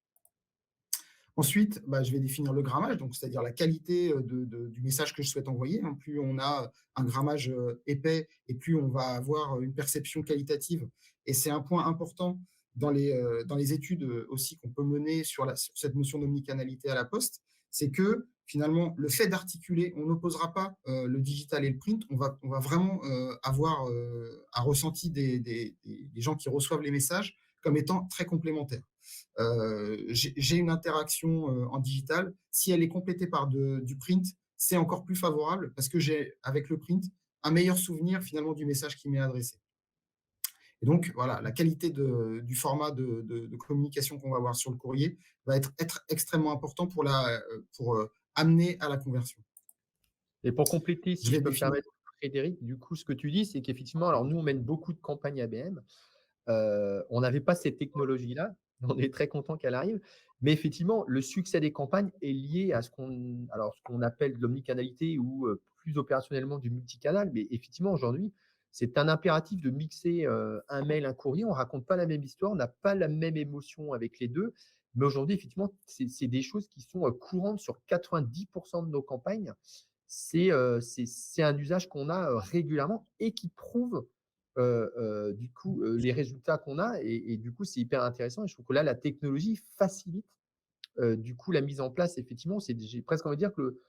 Ensuite, bah, je vais définir le grammage, donc c'est-à-dire la qualité du message que je souhaite envoyer. Plus on a un grammage épais et plus on va avoir une perception qualitative. Et c'est un point important dans les études aussi qu'on peut mener sur cette notion d'omnicanalité à La Poste, c'est que finalement, le fait d'articuler, on n'opposera pas le digital et le print, on va vraiment avoir un ressenti des gens qui reçoivent les messages comme étant très complémentaires. J'ai une interaction en digital. Si elle est complétée par du print, c'est encore plus favorable parce que j'ai, avec le print, un meilleur souvenir finalement du message qui m'est adressé. Et donc, voilà, la qualité du format de communication qu'on va avoir sur le courrier va être extrêmement important pour amener à la conversion. Et pour compléter, si Je je vais peux me définir. permettre, Frédéric, du coup, ce que tu dis, c'est qu'effectivement, alors nous, on mène beaucoup de campagnes ABM. On n'avait pas cette technologie-là. On est très content qu'elle arrive. Mais effectivement, le succès des campagnes est lié à ce qu'on appelle de l'omnicanalité ou plus opérationnellement du multicanal. Mais effectivement, aujourd'hui, c'est un impératif de mixer un mail, un courrier. On ne raconte pas la même histoire, on n'a pas la même émotion avec les deux. Mais aujourd'hui, effectivement, c'est des choses qui sont courantes sur 90% de nos campagnes. C'est un usage qu'on a régulièrement et qui prouve du coup, les résultats qu'on a et du coup, c'est hyper intéressant et je trouve que là, la technologie facilite, du coup, la mise en place. Effectivement, j'ai presque envie de dire que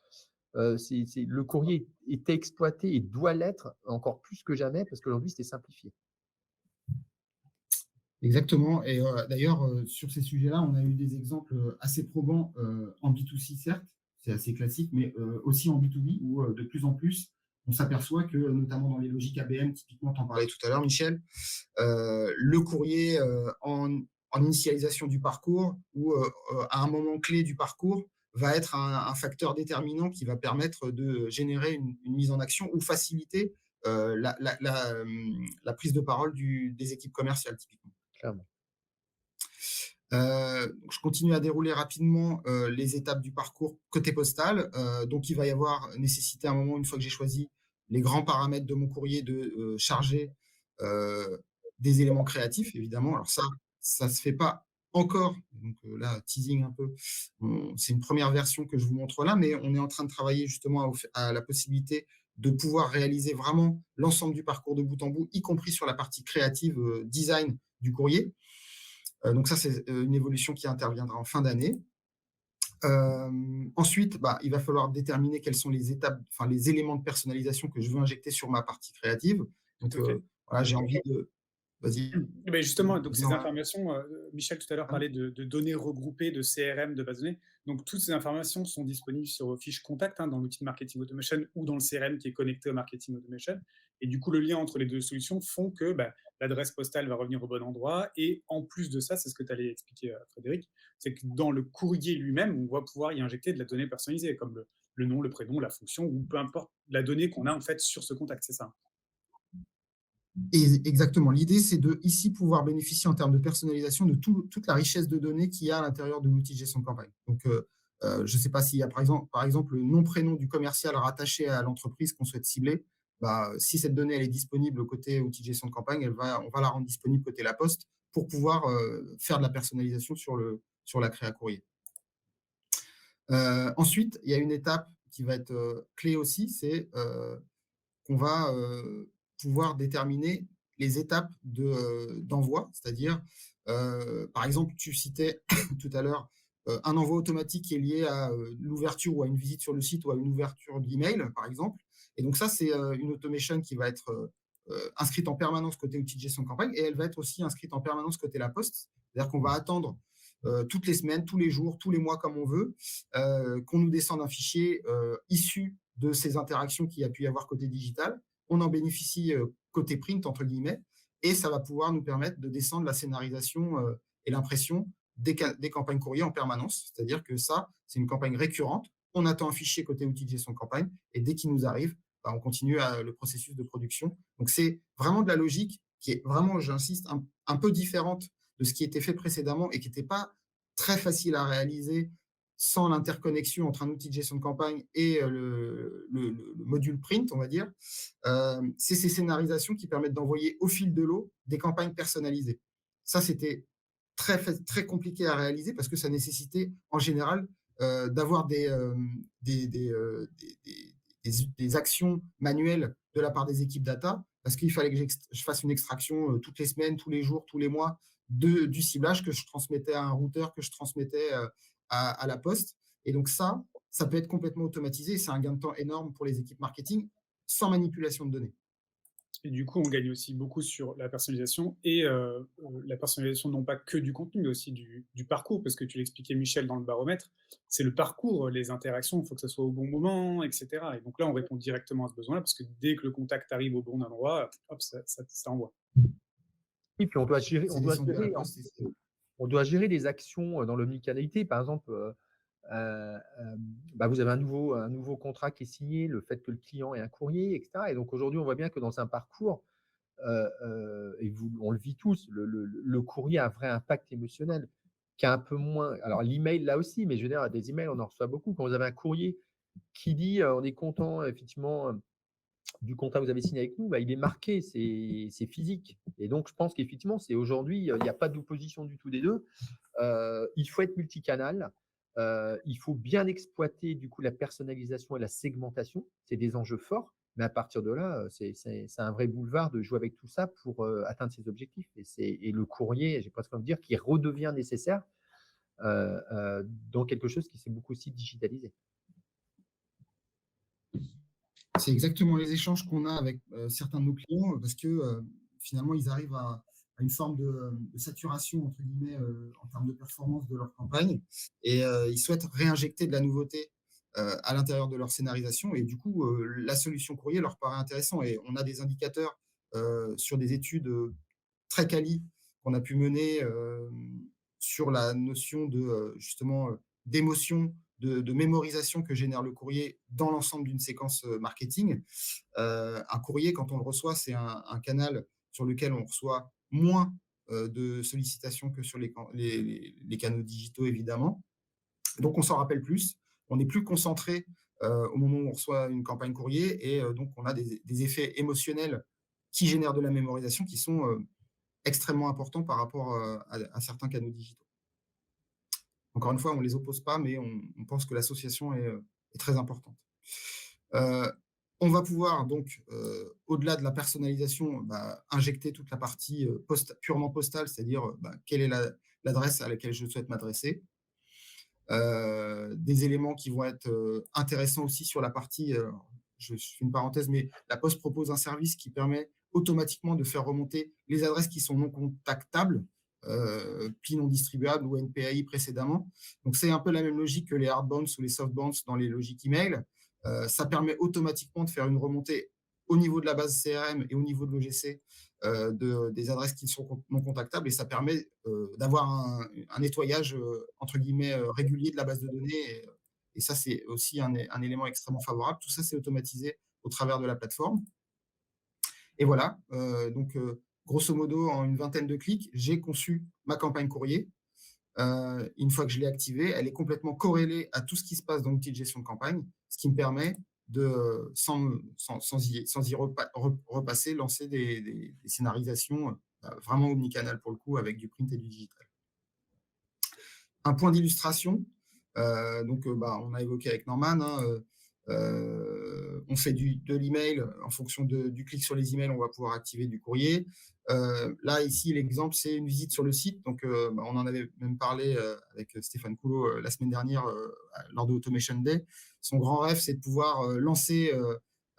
le courrier était exploité et doit l'être encore plus que jamais parce qu'aujourd'hui, c'est simplifié. Exactement. Et d'ailleurs, sur ces sujets-là, on a eu des exemples assez probants en B2C, certes, c'est assez classique, mais aussi en B2B, où de plus en plus, on s'aperçoit que, notamment dans les logiques ABM, typiquement, tu en parlais tout à l'heure, Michel, le courrier en initialisation du parcours ou à un moment clé du parcours va être un facteur déterminant qui va permettre de générer une mise en action ou faciliter la prise de parole des équipes commerciales, typiquement. Clairement. Je continue à dérouler rapidement les étapes du parcours côté postal. Donc, il va y avoir nécessité à un moment, une fois que j'ai choisi les grands paramètres de mon courrier, de charger des éléments créatifs, évidemment. Alors ça se fait pas encore. Donc là, teasing un peu. C'est une première version que je vous montre là, mais on est en train de travailler justement à la possibilité de pouvoir réaliser vraiment l'ensemble du parcours de bout en bout, y compris sur la partie créative, design du courrier. Donc ça, c'est une évolution qui interviendra en fin d'année. Ensuite, il va falloir déterminer quelles sont les étapes, enfin les éléments de personnalisation que je veux injecter sur ma partie créative. Donc OK. voilà, j'ai envie de. Vas-y. Eh beh, justement, donc ces Non, informations, Michel tout à l'heure parlait de données regroupées, de CRM, de bases de données. Donc toutes ces informations sont disponibles sur fiche contact, hein, dans l'outil de marketing automation ou dans le CRM qui est connecté au marketing automation. Et du coup, le lien entre les 2 solutions font que, l'adresse postale va revenir au bon endroit et en plus de ça, c'est ce que tu allais expliquer, Frédéric, c'est que dans le courrier lui-même, on va pouvoir y injecter de la donnée personnalisée comme le nom, le prénom, la fonction ou peu importe la donnée qu'on a en fait sur ce contact, c'est ça? et exactement. L'idée, c'est de ici pouvoir bénéficier en termes de personnalisation de toute la richesse de données qu'il y a à l'intérieur de l'outil de gestion de campagne. Donc, je ne sais pas s'il y a par exemple, le nom-prénom du commercial rattaché à l'entreprise qu'on souhaite cibler. Si cette donnée elle est disponible côté outil de gestion de campagne, on va la rendre disponible côté La Poste pour pouvoir faire de la personnalisation sur la créa courrier. Ensuite, il y a une étape qui va être clé aussi, c'est qu'on va pouvoir déterminer les étapes d'envoi, c'est-à-dire, par exemple, tu citais tout à l'heure un envoi automatique qui est lié à l'ouverture ou à une visite sur le site ou à une ouverture d'email, par exemple. Et donc ça, c'est une automation qui va être inscrite en permanence côté outil de gestion de campagne et elle va être aussi inscrite en permanence côté La Poste. C'est-à-dire qu'on va attendre toutes les semaines, tous les jours, tous les mois comme on veut, qu'on nous descende un fichier issu de ces interactions qu'il y a pu y avoir côté digital. On en bénéficie côté print, entre guillemets, et ça va pouvoir nous permettre de descendre la scénarisation et l'impression des campagnes courrier en permanence. C'est-à-dire que ça, c'est une campagne récurrente. On attend un fichier côté outil de gestion de campagne, et dès qu'il nous arrive, on continue le processus de production. Donc, c'est vraiment de la logique qui est vraiment, j'insiste, un peu différente de ce qui était fait précédemment et qui n'était pas très facile à réaliser sans l'interconnexion entre un outil de gestion de campagne et le module print, on va dire. C'est ces scénarisations qui permettent d'envoyer au fil de l'eau des campagnes personnalisées. Ça, c'était très compliqué à réaliser parce que ça nécessitait en général d'avoir des actions manuelles de la part des équipes data parce qu'il fallait que je fasse une extraction toutes les semaines, tous les jours, tous les mois du ciblage que je transmettais à un routeur, que je transmettais à La Poste. Et donc ça peut être complètement automatisé. C'est un gain de temps énorme pour les équipes marketing sans manipulation de données. Et du coup, on gagne aussi beaucoup sur la personnalisation et la personnalisation non pas que du contenu, mais aussi du parcours, parce que tu l'expliquais, Michel, dans le baromètre, c'est le parcours, les interactions, il faut que ça soit au bon moment, etc. Et donc là, on répond directement à ce besoin-là, parce que dès que le contact arrive au bon endroit, hop, ça envoie. Et puis on doit gérer, C'est descendu à La Poste. on doit gérer des actions dans l'omnicanalité. Par exemple, vous avez un nouveau contrat qui est signé, le fait que le client ait un courrier, etc. Et donc aujourd'hui, on voit bien que dans un parcours, on le vit tous, le courrier a un vrai impact émotionnel qui a un peu moins. Alors l'email là aussi, mais je veux dire, des emails, on en reçoit beaucoup. Quand vous avez un courrier qui dit on est content effectivement du contrat que vous avez signé avec nous, il est marqué, c'est physique. Et donc je pense qu'effectivement, c'est aujourd'hui, il n'y a pas d'opposition du tout des deux. Il faut être multicanal. Il faut bien exploiter du coup la personnalisation et la segmentation. C'est des enjeux forts. Mais à partir de là, c'est un vrai boulevard de jouer avec tout ça pour atteindre ses objectifs. Et le courrier, j'ai presque envie de dire, qui redevient nécessaire dans quelque chose qui s'est beaucoup aussi digitalisé. C'est exactement les échanges qu'on a avec certains de nos clients parce que finalement, ils arrivent à une forme de saturation, entre guillemets, en termes de performance de leur campagne et ils souhaitent réinjecter de la nouveauté à l'intérieur de leur scénarisation. Et du coup, la solution courrier leur paraît intéressant. Et on a des indicateurs sur des études très quali qu'on a pu mener sur la notion de justement d'émotion, de mémorisation que génère le courrier dans l'ensemble d'une séquence marketing. Un courrier, quand on le reçoit, c'est un canal sur lequel on reçoit moins de sollicitations que sur les canaux digitaux, évidemment. Donc, on s'en rappelle plus. On est plus concentré au moment où on reçoit une campagne courrier et donc on a des effets émotionnels qui génèrent de la mémorisation qui sont extrêmement importants par rapport à certains canaux digitaux. Encore une fois, on ne les oppose pas, mais on pense que l'association est très importante. On va pouvoir donc, au-delà de la personnalisation, injecter toute la partie purement postale, c'est-à-dire quelle est l'adresse à laquelle je souhaite m'adresser. Des éléments qui vont être intéressants aussi sur la partie, je fais une parenthèse, mais la Poste propose un service qui permet automatiquement de faire remonter les adresses qui sont non contactables, PI non distribuables ou NPAI précédemment. Donc, c'est un peu la même logique que les hard bounce ou les soft bounce dans les logiques email. Ça permet automatiquement de faire une remontée au niveau de la base CRM et au niveau de l'OGC des adresses qui sont non contactables, et ça permet d'avoir un nettoyage entre guillemets régulier de la base de données, et ça c'est aussi un élément extrêmement favorable. Tout ça c'est automatisé au travers de la plateforme, et voilà, donc grosso modo en une vingtaine de clics j'ai conçu ma campagne courrier. Une fois que je l'ai activée, elle est complètement corrélée à tout ce qui se passe dans l'outil de gestion de campagne, ce qui me permet de, sans y repasser, lancer des scénarisations vraiment omnicanal pour le coup, avec du print et du digital. Un point d'illustration, donc on a évoqué avec Norman, on fait de l'email, en fonction du clic sur les emails, on va pouvoir activer du courrier. Là, ici, l'exemple, c'est une visite sur le site. Donc, on en avait même parlé avec Stéphane Coulot la semaine dernière lors de Automation Day. Son grand rêve, c'est de pouvoir lancer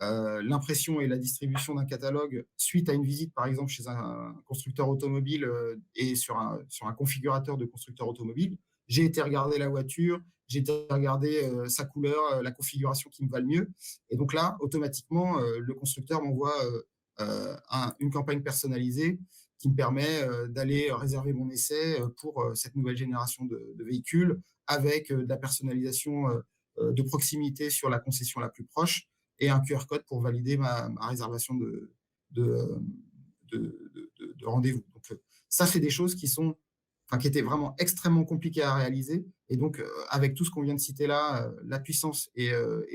l'impression et la distribution d'un catalogue suite à une visite, par exemple, chez un constructeur automobile et sur un configurateur de constructeur automobile. J'ai été regarder la voiture, j'ai été regarder sa couleur, la configuration qui me va le mieux. Et donc là, automatiquement, le constructeur m'envoie une campagne personnalisée qui me permet d'aller réserver mon essai pour cette nouvelle génération de véhicules, avec de la personnalisation de proximité sur la concession la plus proche et un QR code pour valider ma réservation de rendez-vous. Donc, ça, c'est des choses qui étaient vraiment extrêmement compliquées à réaliser. Et donc, avec tout ce qu'on vient de citer là, la puissance et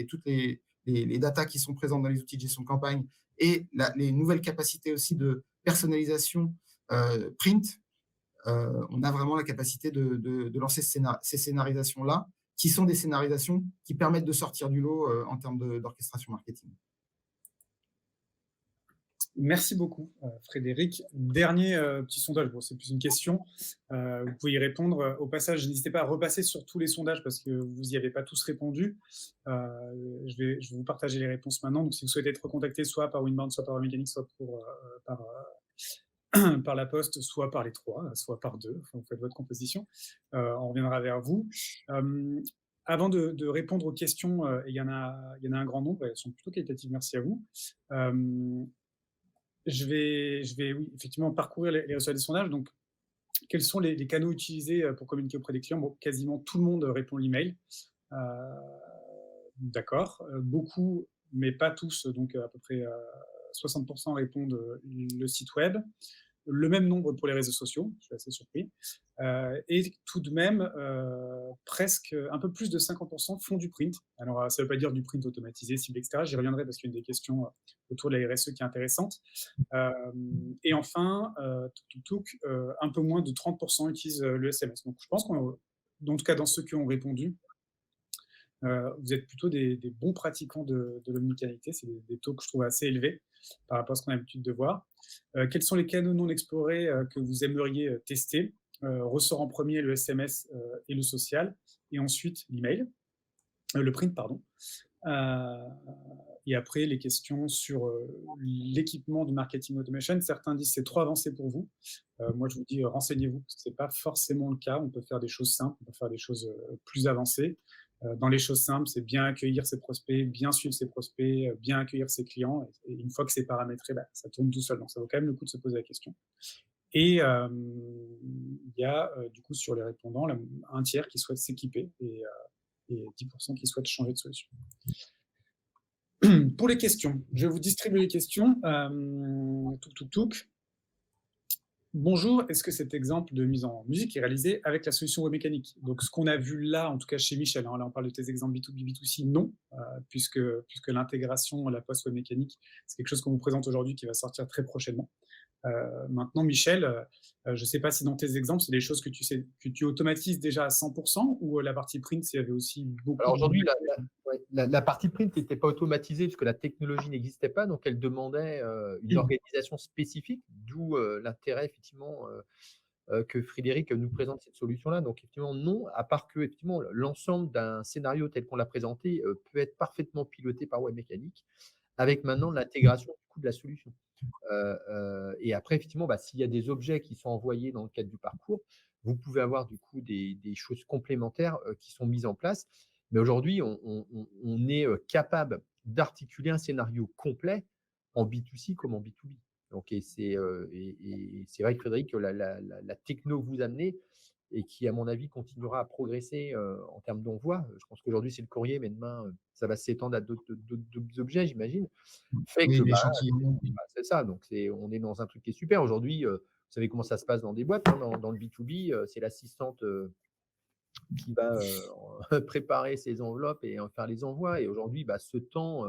toutes les datas qui sont présentes dans les outils de gestion de campagne, et les nouvelles capacités aussi de personnalisation print, on a vraiment la capacité de lancer ces scénarisations-là, qui sont des scénarisations qui permettent de sortir du lot en termes d'orchestration marketing. Merci beaucoup, Frédéric. Dernier petit sondage, bon, c'est plus une question, vous pouvez y répondre. Au passage, n'hésitez pas à repasser sur tous les sondages parce que vous n'y avez pas tous répondu. Je vais vous partager les réponses maintenant. Donc, si vous souhaitez être recontacté soit par Winbound, soit par Mécanique, soit par la Poste, soit par les trois, soit par deux, enfin, vous faites votre composition, on reviendra vers vous. Avant de répondre aux questions, il y en a un grand nombre, elles sont plutôt qualitatives, merci à vous. Je vais oui, effectivement parcourir les résultats des sondages. Donc, quels sont les canaux utilisés pour communiquer auprès des clients? Bon, quasiment tout le monde répond l'email. D'accord. Beaucoup, mais pas tous, donc à peu près 60% répondent le site web. Le même nombre pour les réseaux sociaux, je suis assez surpris. Et tout de même, presque un peu plus de 50% font du print. Alors, ça ne veut pas dire du print automatisé, cible, etc. J'y reviendrai parce qu'il y a une des questions autour de la RSE qui est intéressante. Et enfin, un peu moins de 30% utilisent le SMS. Donc, je pense en tout cas, dans ceux qui ont répondu, vous êtes plutôt des bons pratiquants de l'omnicanalité. C'est des taux que je trouve assez élevés par rapport à ce qu'on a l'habitude de voir. Quels sont les canaux non explorés que vous aimeriez tester? Ressort en premier le SMS et le social, et ensuite l'email, le print, pardon. Et après, les questions sur l'équipement du marketing automation. Certains disent c'est trop avancé pour vous. Moi, je vous dis renseignez-vous, parce que ce n'est pas forcément le cas. On peut faire des choses simples, on peut faire des choses plus avancées. Dans les choses simples, c'est bien accueillir ses prospects, bien suivre ses prospects, bien accueillir ses clients. Et une fois que c'est paramétré, ça tourne tout seul. Donc, ça vaut quand même le coup de se poser la question. Et il y a, du coup, sur les répondants, un tiers qui souhaite s'équiper et 10% qui souhaitent changer de solution. Pour les questions, je vais vous distribuer les questions. Bonjour, est-ce que cet exemple de mise en musique est réalisé avec la solution web mécanique? Donc, ce qu'on a vu là, en tout cas chez Michel, là on parle de tes exemples B2B, B2C, non, puisque l'intégration à la Poste web mécanique, c'est quelque chose qu'on vous présente aujourd'hui qui va sortir très prochainement. Maintenant, Michel, je ne sais pas si dans tes exemples, c'est des choses que tu automatises déjà à 100%, ou la partie print, il y avait aussi beaucoup… Alors aujourd'hui, la partie print n'était pas automatisée puisque la technologie n'existait pas, donc elle demandait une organisation spécifique, d'où l'intérêt effectivement que Frédéric nous présente cette solution-là. Donc effectivement, non, à part que effectivement, l'ensemble d'un scénario tel qu'on l'a présenté peut être parfaitement piloté par web mécanique, avec maintenant l'intégration du coup de la solution. Et après, effectivement, s'il y a des objets qui sont envoyés dans le cadre du parcours, vous pouvez avoir du coup des choses complémentaires qui sont mises en place. Mais aujourd'hui, on est capable d'articuler un scénario complet en B2C comme en B2B. Donc, et c'est vrai que Frédéric, la techno que vous amenez et qui, à mon avis, continuera à progresser en termes d'envoi. Je pense qu'aujourd'hui, c'est le courrier, mais demain, ça va s'étendre à d'autres objets, j'imagine. Fait que Oui, l'échantillon. c'est ça, donc on est dans un truc qui est super. Aujourd'hui, vous savez comment ça se passe dans des boîtes, hein, dans le B2B, c'est l'assistante qui va préparer ses enveloppes et faire les envois. Et aujourd'hui, ce temps,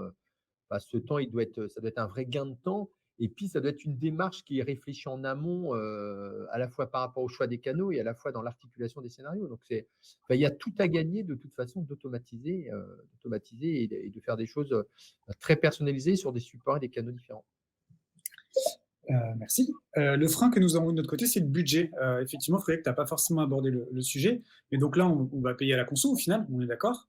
ça doit être un vrai gain de temps. Et puis, ça doit être une démarche qui est réfléchie en amont, à la fois par rapport au choix des canaux et à la fois dans l'articulation des scénarios. Donc, il y a tout à gagner de toute façon d'automatiser et de faire des choses très personnalisées sur des supports et des canaux différents. Merci. Le frein que nous avons de notre côté, c'est le budget. Effectivement, Frédéric, tu n'as pas forcément abordé le sujet, mais donc là, on va payer à la conso au final, on est d'accord.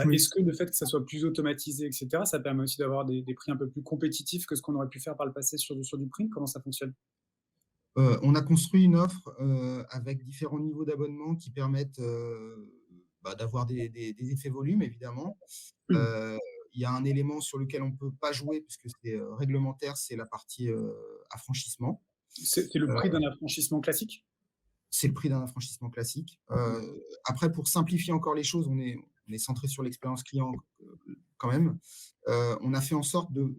Oui. Est-ce que le fait que ça soit plus automatisé, etc., ça permet aussi d'avoir des prix un peu plus compétitifs que ce qu'on aurait pu faire par le passé sur du print? Comment ça fonctionne? On a construit une offre avec différents niveaux d'abonnement qui permettent d'avoir des effets volume, évidemment. Il y a un élément sur lequel on ne peut pas jouer puisque c'est réglementaire, c'est la partie affranchissement. C'est le prix d'un affranchissement classique? C'est le prix d'un affranchissement classique. Après, pour simplifier encore les choses, on est centré sur l'expérience client quand même. On a fait en sorte de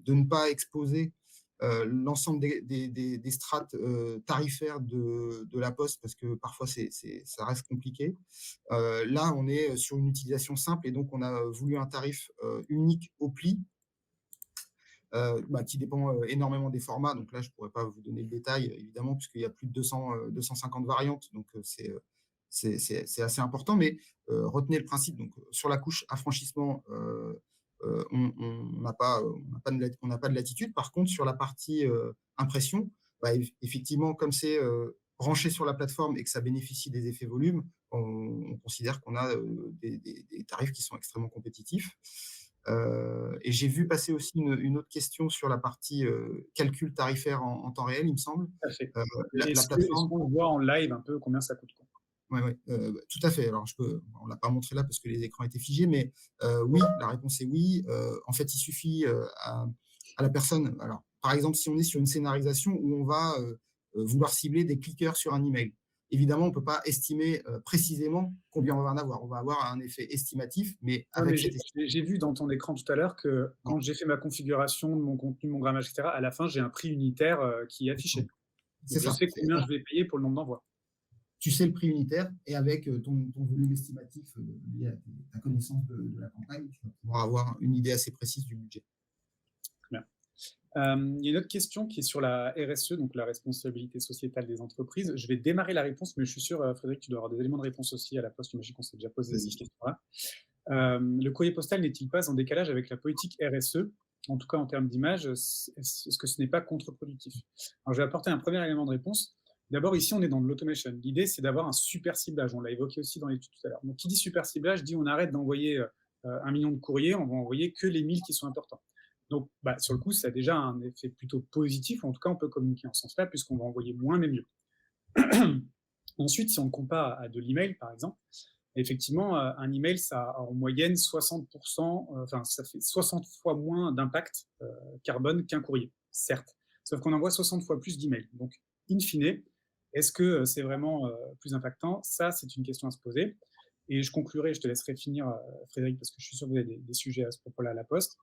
ne pas exposer l'ensemble des strates tarifaires de la Poste parce que parfois ça reste compliqué. Là, on est sur une utilisation simple et donc on a voulu un tarif unique au pli qui dépend énormément des formats. Donc là, je ne pourrais pas vous donner le détail, évidemment, puisqu'il y a plus de 250 variantes. Donc, c'est assez important. Mais retenez le principe. Donc, sur la couche affranchissement, on n'a pas de latitude. Par contre, sur la partie impression, effectivement, comme c'est branché sur la plateforme et que ça bénéficie des effets volume, on considère qu'on a des tarifs qui sont extrêmement compétitifs. Et j'ai vu passer aussi une autre question sur la partie calcul tarifaire en temps réel, il me semble. Tout à fait. La Est-ce plateforme. qu'on voit en live un peu combien ça coûte, quoi? Oui, tout à fait. Alors, on ne l'a pas montré là parce que les écrans étaient figés, mais oui, la réponse est oui. En fait, il suffit à la personne. Alors, par exemple, si on est sur une scénarisation où on va vouloir cibler des cliqueurs sur un email, évidemment, on ne peut pas estimer précisément combien on va en avoir. On va avoir un effet estimatif, mais avec cette estimation. J'ai vu dans ton écran tout à l'heure que quand j'ai fait ma configuration de mon contenu, mon grammage, etc., à la fin, j'ai un prix unitaire qui est affiché. C'est je ça. sais combien je vais payer pour le nombre d'envois. Tu sais le prix unitaire et avec ton volume estimatif lié à ta connaissance de la campagne, tu vas pouvoir avoir une idée assez précise du budget. Bien. Il y a une autre question qui est sur la RSE, donc la responsabilité sociétale des entreprises. Je vais démarrer la réponse, mais je suis sûr, Frédéric, tu dois avoir des éléments de réponse aussi à la Poste. J'imagine qu'on s'est déjà posé cette question-là. Le courrier postal n'est-il pas en décalage avec la politique RSE, en tout cas en termes d'image? Est-ce que ce n'est pas contre-productif? Alors, je vais apporter un premier élément de réponse. D'abord, ici, on est dans de l'automation. L'idée, c'est d'avoir un super ciblage. On l'a évoqué aussi dans l'étude tout à l'heure. Donc, qui dit super ciblage dit on arrête d'envoyer 1 million de courriers, on va envoyer que les 1000 qui sont importants. Donc, sur le coup, ça a déjà un effet plutôt positif. En tout cas, on peut communiquer en ce sens-là, puisqu'on va envoyer moins, mais mieux. Ensuite, si on compare à de l'email, par exemple, effectivement, un email, ça a en moyenne 60%, ça fait 60 fois moins d'impact carbone qu'un courrier, certes. Sauf qu'on envoie 60 fois plus d'emails. Donc, in fine, est-ce que c'est vraiment plus impactant? Ça, c'est une question à se poser. Et je conclurai, je te laisserai finir, Frédéric, parce que je suis sûr que vous avez des sujets à ce propos-là à la Poste.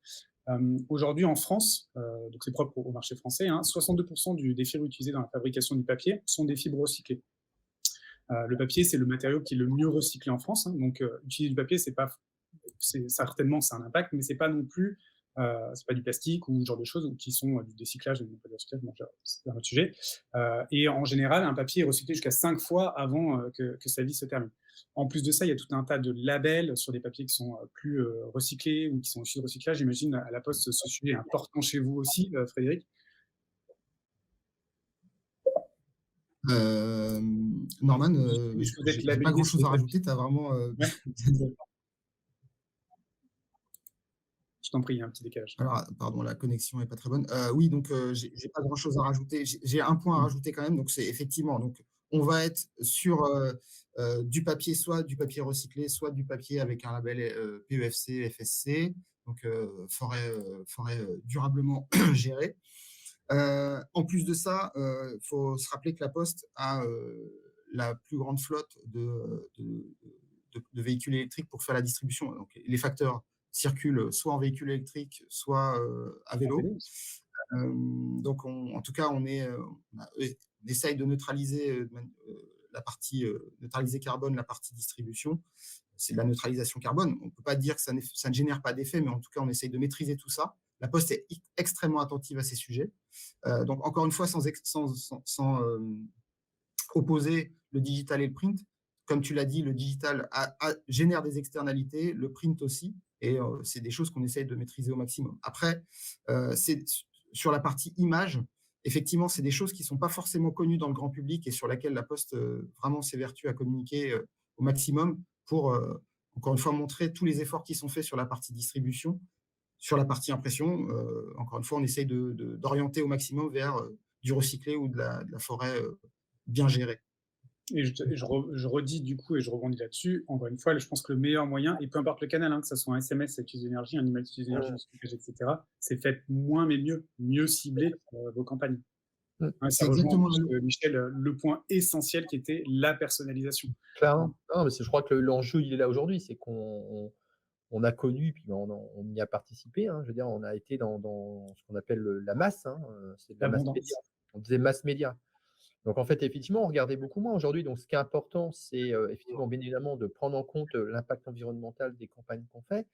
Aujourd'hui, en France, donc c'est propre au marché français, 62% des fibres utilisées dans la fabrication du papier sont des fibres recyclées. Le papier, c'est le matériau qui est le mieux recyclé en France. Donc, utiliser du papier, certainement, c'est un impact, mais c'est pas non plus, c'est pas du plastique ou ce genre de choses qui sont du décyclage, c'est un autre sujet. Et en général, un papier est recyclé jusqu'à 5 fois avant que sa vie se termine. En plus de ça, il y a tout un tas de labels sur des papiers qui sont plus recyclés ou qui sont issus de recyclage. J'imagine à la Poste, ce sujet est important chez vous aussi, Frédéric. Norman, Est-ce que vous êtes j'ai pas labellisé sur grand-chose des à papiers? rajouter. Tu as vraiment, Ouais, je t'en prie, il y a un petit décalage. alors, pardon, la connexion est pas très bonne. Oui, donc j'ai pas grand-chose à rajouter. J'ai un point à Mmh. rajouter quand même, donc c'est effectivement, donc on va être sur, du papier, soit du papier recyclé, soit du papier avec un label, PEFC, FSC, donc forêt, durablement gérée. En plus de ça, faut se rappeler que La Poste a, la plus grande flotte de véhicules électriques pour faire la distribution. Donc les facteurs circulent soit en véhicule électrique, soit, à En vélo. vélo aussi. Donc en tout cas, on essaye de neutraliser, la partie, neutraliser carbone, la partie distribution. C'est de la neutralisation carbone. On ne peut pas dire que ça ne génère pas d'effet, mais en tout cas, on essaye de maîtriser tout ça. La Poste est extrêmement attentive à ces sujets. Donc encore une fois, sans opposer le digital et le print. Comme tu l'as dit, le digital génère des externalités, le print aussi, et c'est des choses qu'on essaye de maîtriser au maximum. Après, c'est sur la partie image, effectivement, c'est des choses qui ne sont pas forcément connues dans le grand public et sur laquelle La Poste vraiment s'évertue à communiquer au maximum pour, encore une fois, montrer tous les efforts qui sont faits sur la partie distribution. Sur la partie impression, encore une fois, on essaye d'orienter au maximum vers du recyclé ou de la forêt bien gérée. Et je redis du coup, et je rebondis là-dessus, encore une fois, je pense que le meilleur moyen, et peu importe le canal, hein, que ce soit un SMS à utilise d'énergie, un email à utilise d'énergie, Mmh, du stockage, etc., c'est faites moins mais mieux, mieux cibler vos campagnes. mmh. Hein, ça C'est rejoint en exactement plus, Michel, le point essentiel qui était la personnalisation. Hein. Clairement. Non, mais je crois que l'enjeu, il est là aujourd'hui, c'est qu'on a connu, puis on y a participé, hein, je veux dire, on a été dans ce qu'on appelle la masse, hein, c'est de la masse média. L'abondance. On disait masse média. Donc en fait, effectivement, on regardait beaucoup moins aujourd'hui. Donc ce qui est important, c'est effectivement, bien évidemment, de prendre en compte l'impact environnemental des campagnes qu'on fait,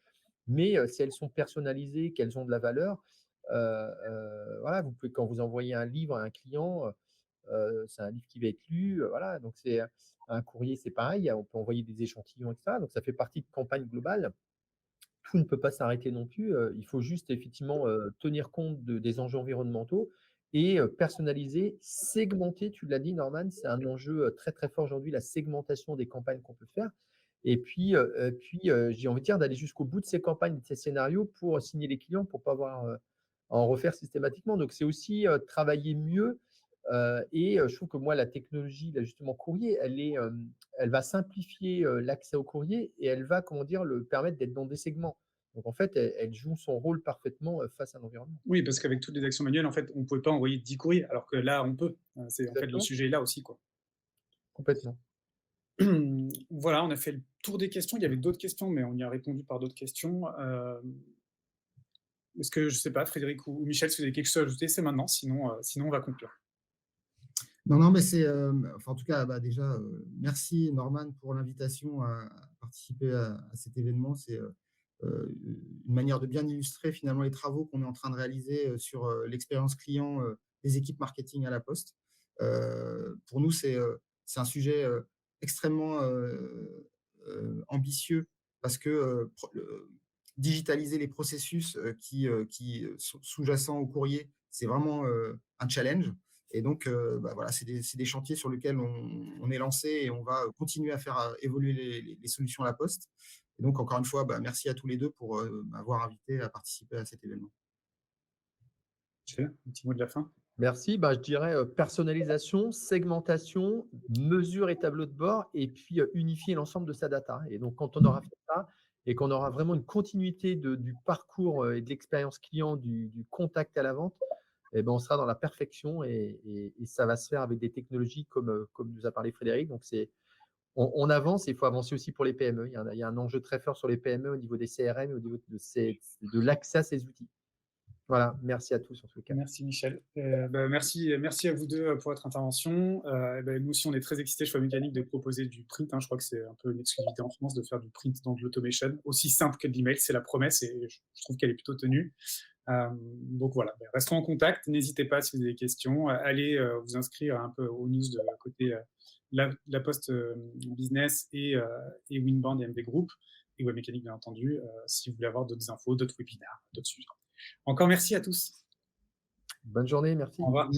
mais si elles sont personnalisées, qu'elles ont de la valeur, voilà, vous pouvez, quand vous envoyez un livre à un client, c'est un livre qui va être lu, voilà, donc c'est un courrier, c'est pareil, on peut envoyer des échantillons, etc. Donc ça fait partie de campagne globale. Tout ne peut pas s'arrêter non plus. Il faut juste effectivement tenir compte des enjeux environnementaux et personnaliser, segmenter. Tu l'as dit, Norman, c'est un enjeu très très fort aujourd'hui, la segmentation des campagnes qu'on peut faire. Et puis j'ai envie de dire d'aller jusqu'au bout de ces campagnes, de ces scénarios pour signer les clients, pour pas avoir à en refaire systématiquement. Donc c'est aussi travailler mieux. Et je trouve que moi, la technologie, là, justement, courrier, elle va simplifier l'accès au courrier et elle va, comment dire, le permettre d'être dans des segments. Donc, en fait, elle joue son rôle parfaitement face à l'environnement. Oui, parce qu'avec toutes les actions manuelles, en fait, on ne pouvait pas envoyer 10 courriers, alors que là, on peut. En fait, le Exactement, sujet est là aussi, quoi. complètement. Voilà, on a fait le tour des questions. Il y avait d'autres questions, mais on y a répondu par d'autres questions. Est-ce que, je ne sais pas, Frédéric ou Michel, si vous avez quelque chose à ajouter, c'est maintenant. Sinon, on va conclure. Non, non, mais c'est, enfin, en tout cas, bah, déjà, merci Norman pour l'invitation à participer à cet événement. C'est une manière de bien illustrer finalement les travaux qu'on est en train de réaliser sur l'expérience client des équipes marketing à La Poste. Pour nous, c'est un sujet extrêmement ambitieux parce que digitaliser les processus qui sont sous-jacents au courrier, c'est vraiment un challenge. Et donc, bah, voilà, c'est des chantiers sur lesquels on est lancé et on va continuer à faire évoluer les solutions à La Poste. Et donc, encore une fois, bah, merci à tous les deux pour m'avoir invité à participer à cet événement. Michel, un petit mot de la fin. Merci. Bah, je dirais personnalisation, segmentation, mesure et tableau de bord, et puis unifier l'ensemble de sa data. Et donc, quand on aura fait ça et qu'on aura vraiment une continuité du parcours et de l'expérience client, du contact à la vente, eh ben, on sera dans la perfection et ça va se faire avec des technologies comme nous a parlé Frédéric. Donc, on avance et il faut avancer aussi pour les PME. Il y a un enjeu très fort sur les PME au niveau des CRM et au niveau de l'accès à ces outils. Voilà, merci à tous en tout cas. Merci Michel. Bah, merci à vous deux pour votre intervention. Bah, nous aussi, on est très excités chez Mécanique de proposer du print. Hein. Je crois que c'est un peu une exclusivité en France de faire du print dans de l'automation. Aussi simple que de l'email, c'est la promesse et je trouve qu'elle est plutôt tenue. Donc voilà, restons en contact. N'hésitez pas si vous avez des questions. Allez vous inscrire un peu aux news de côté la Poste Business et Winband et MV Group et Web Mécanique, bien entendu, si vous voulez avoir d'autres infos, d'autres webinaires, d'autres sujets. Encore merci à tous. Bonne journée, merci. Au revoir.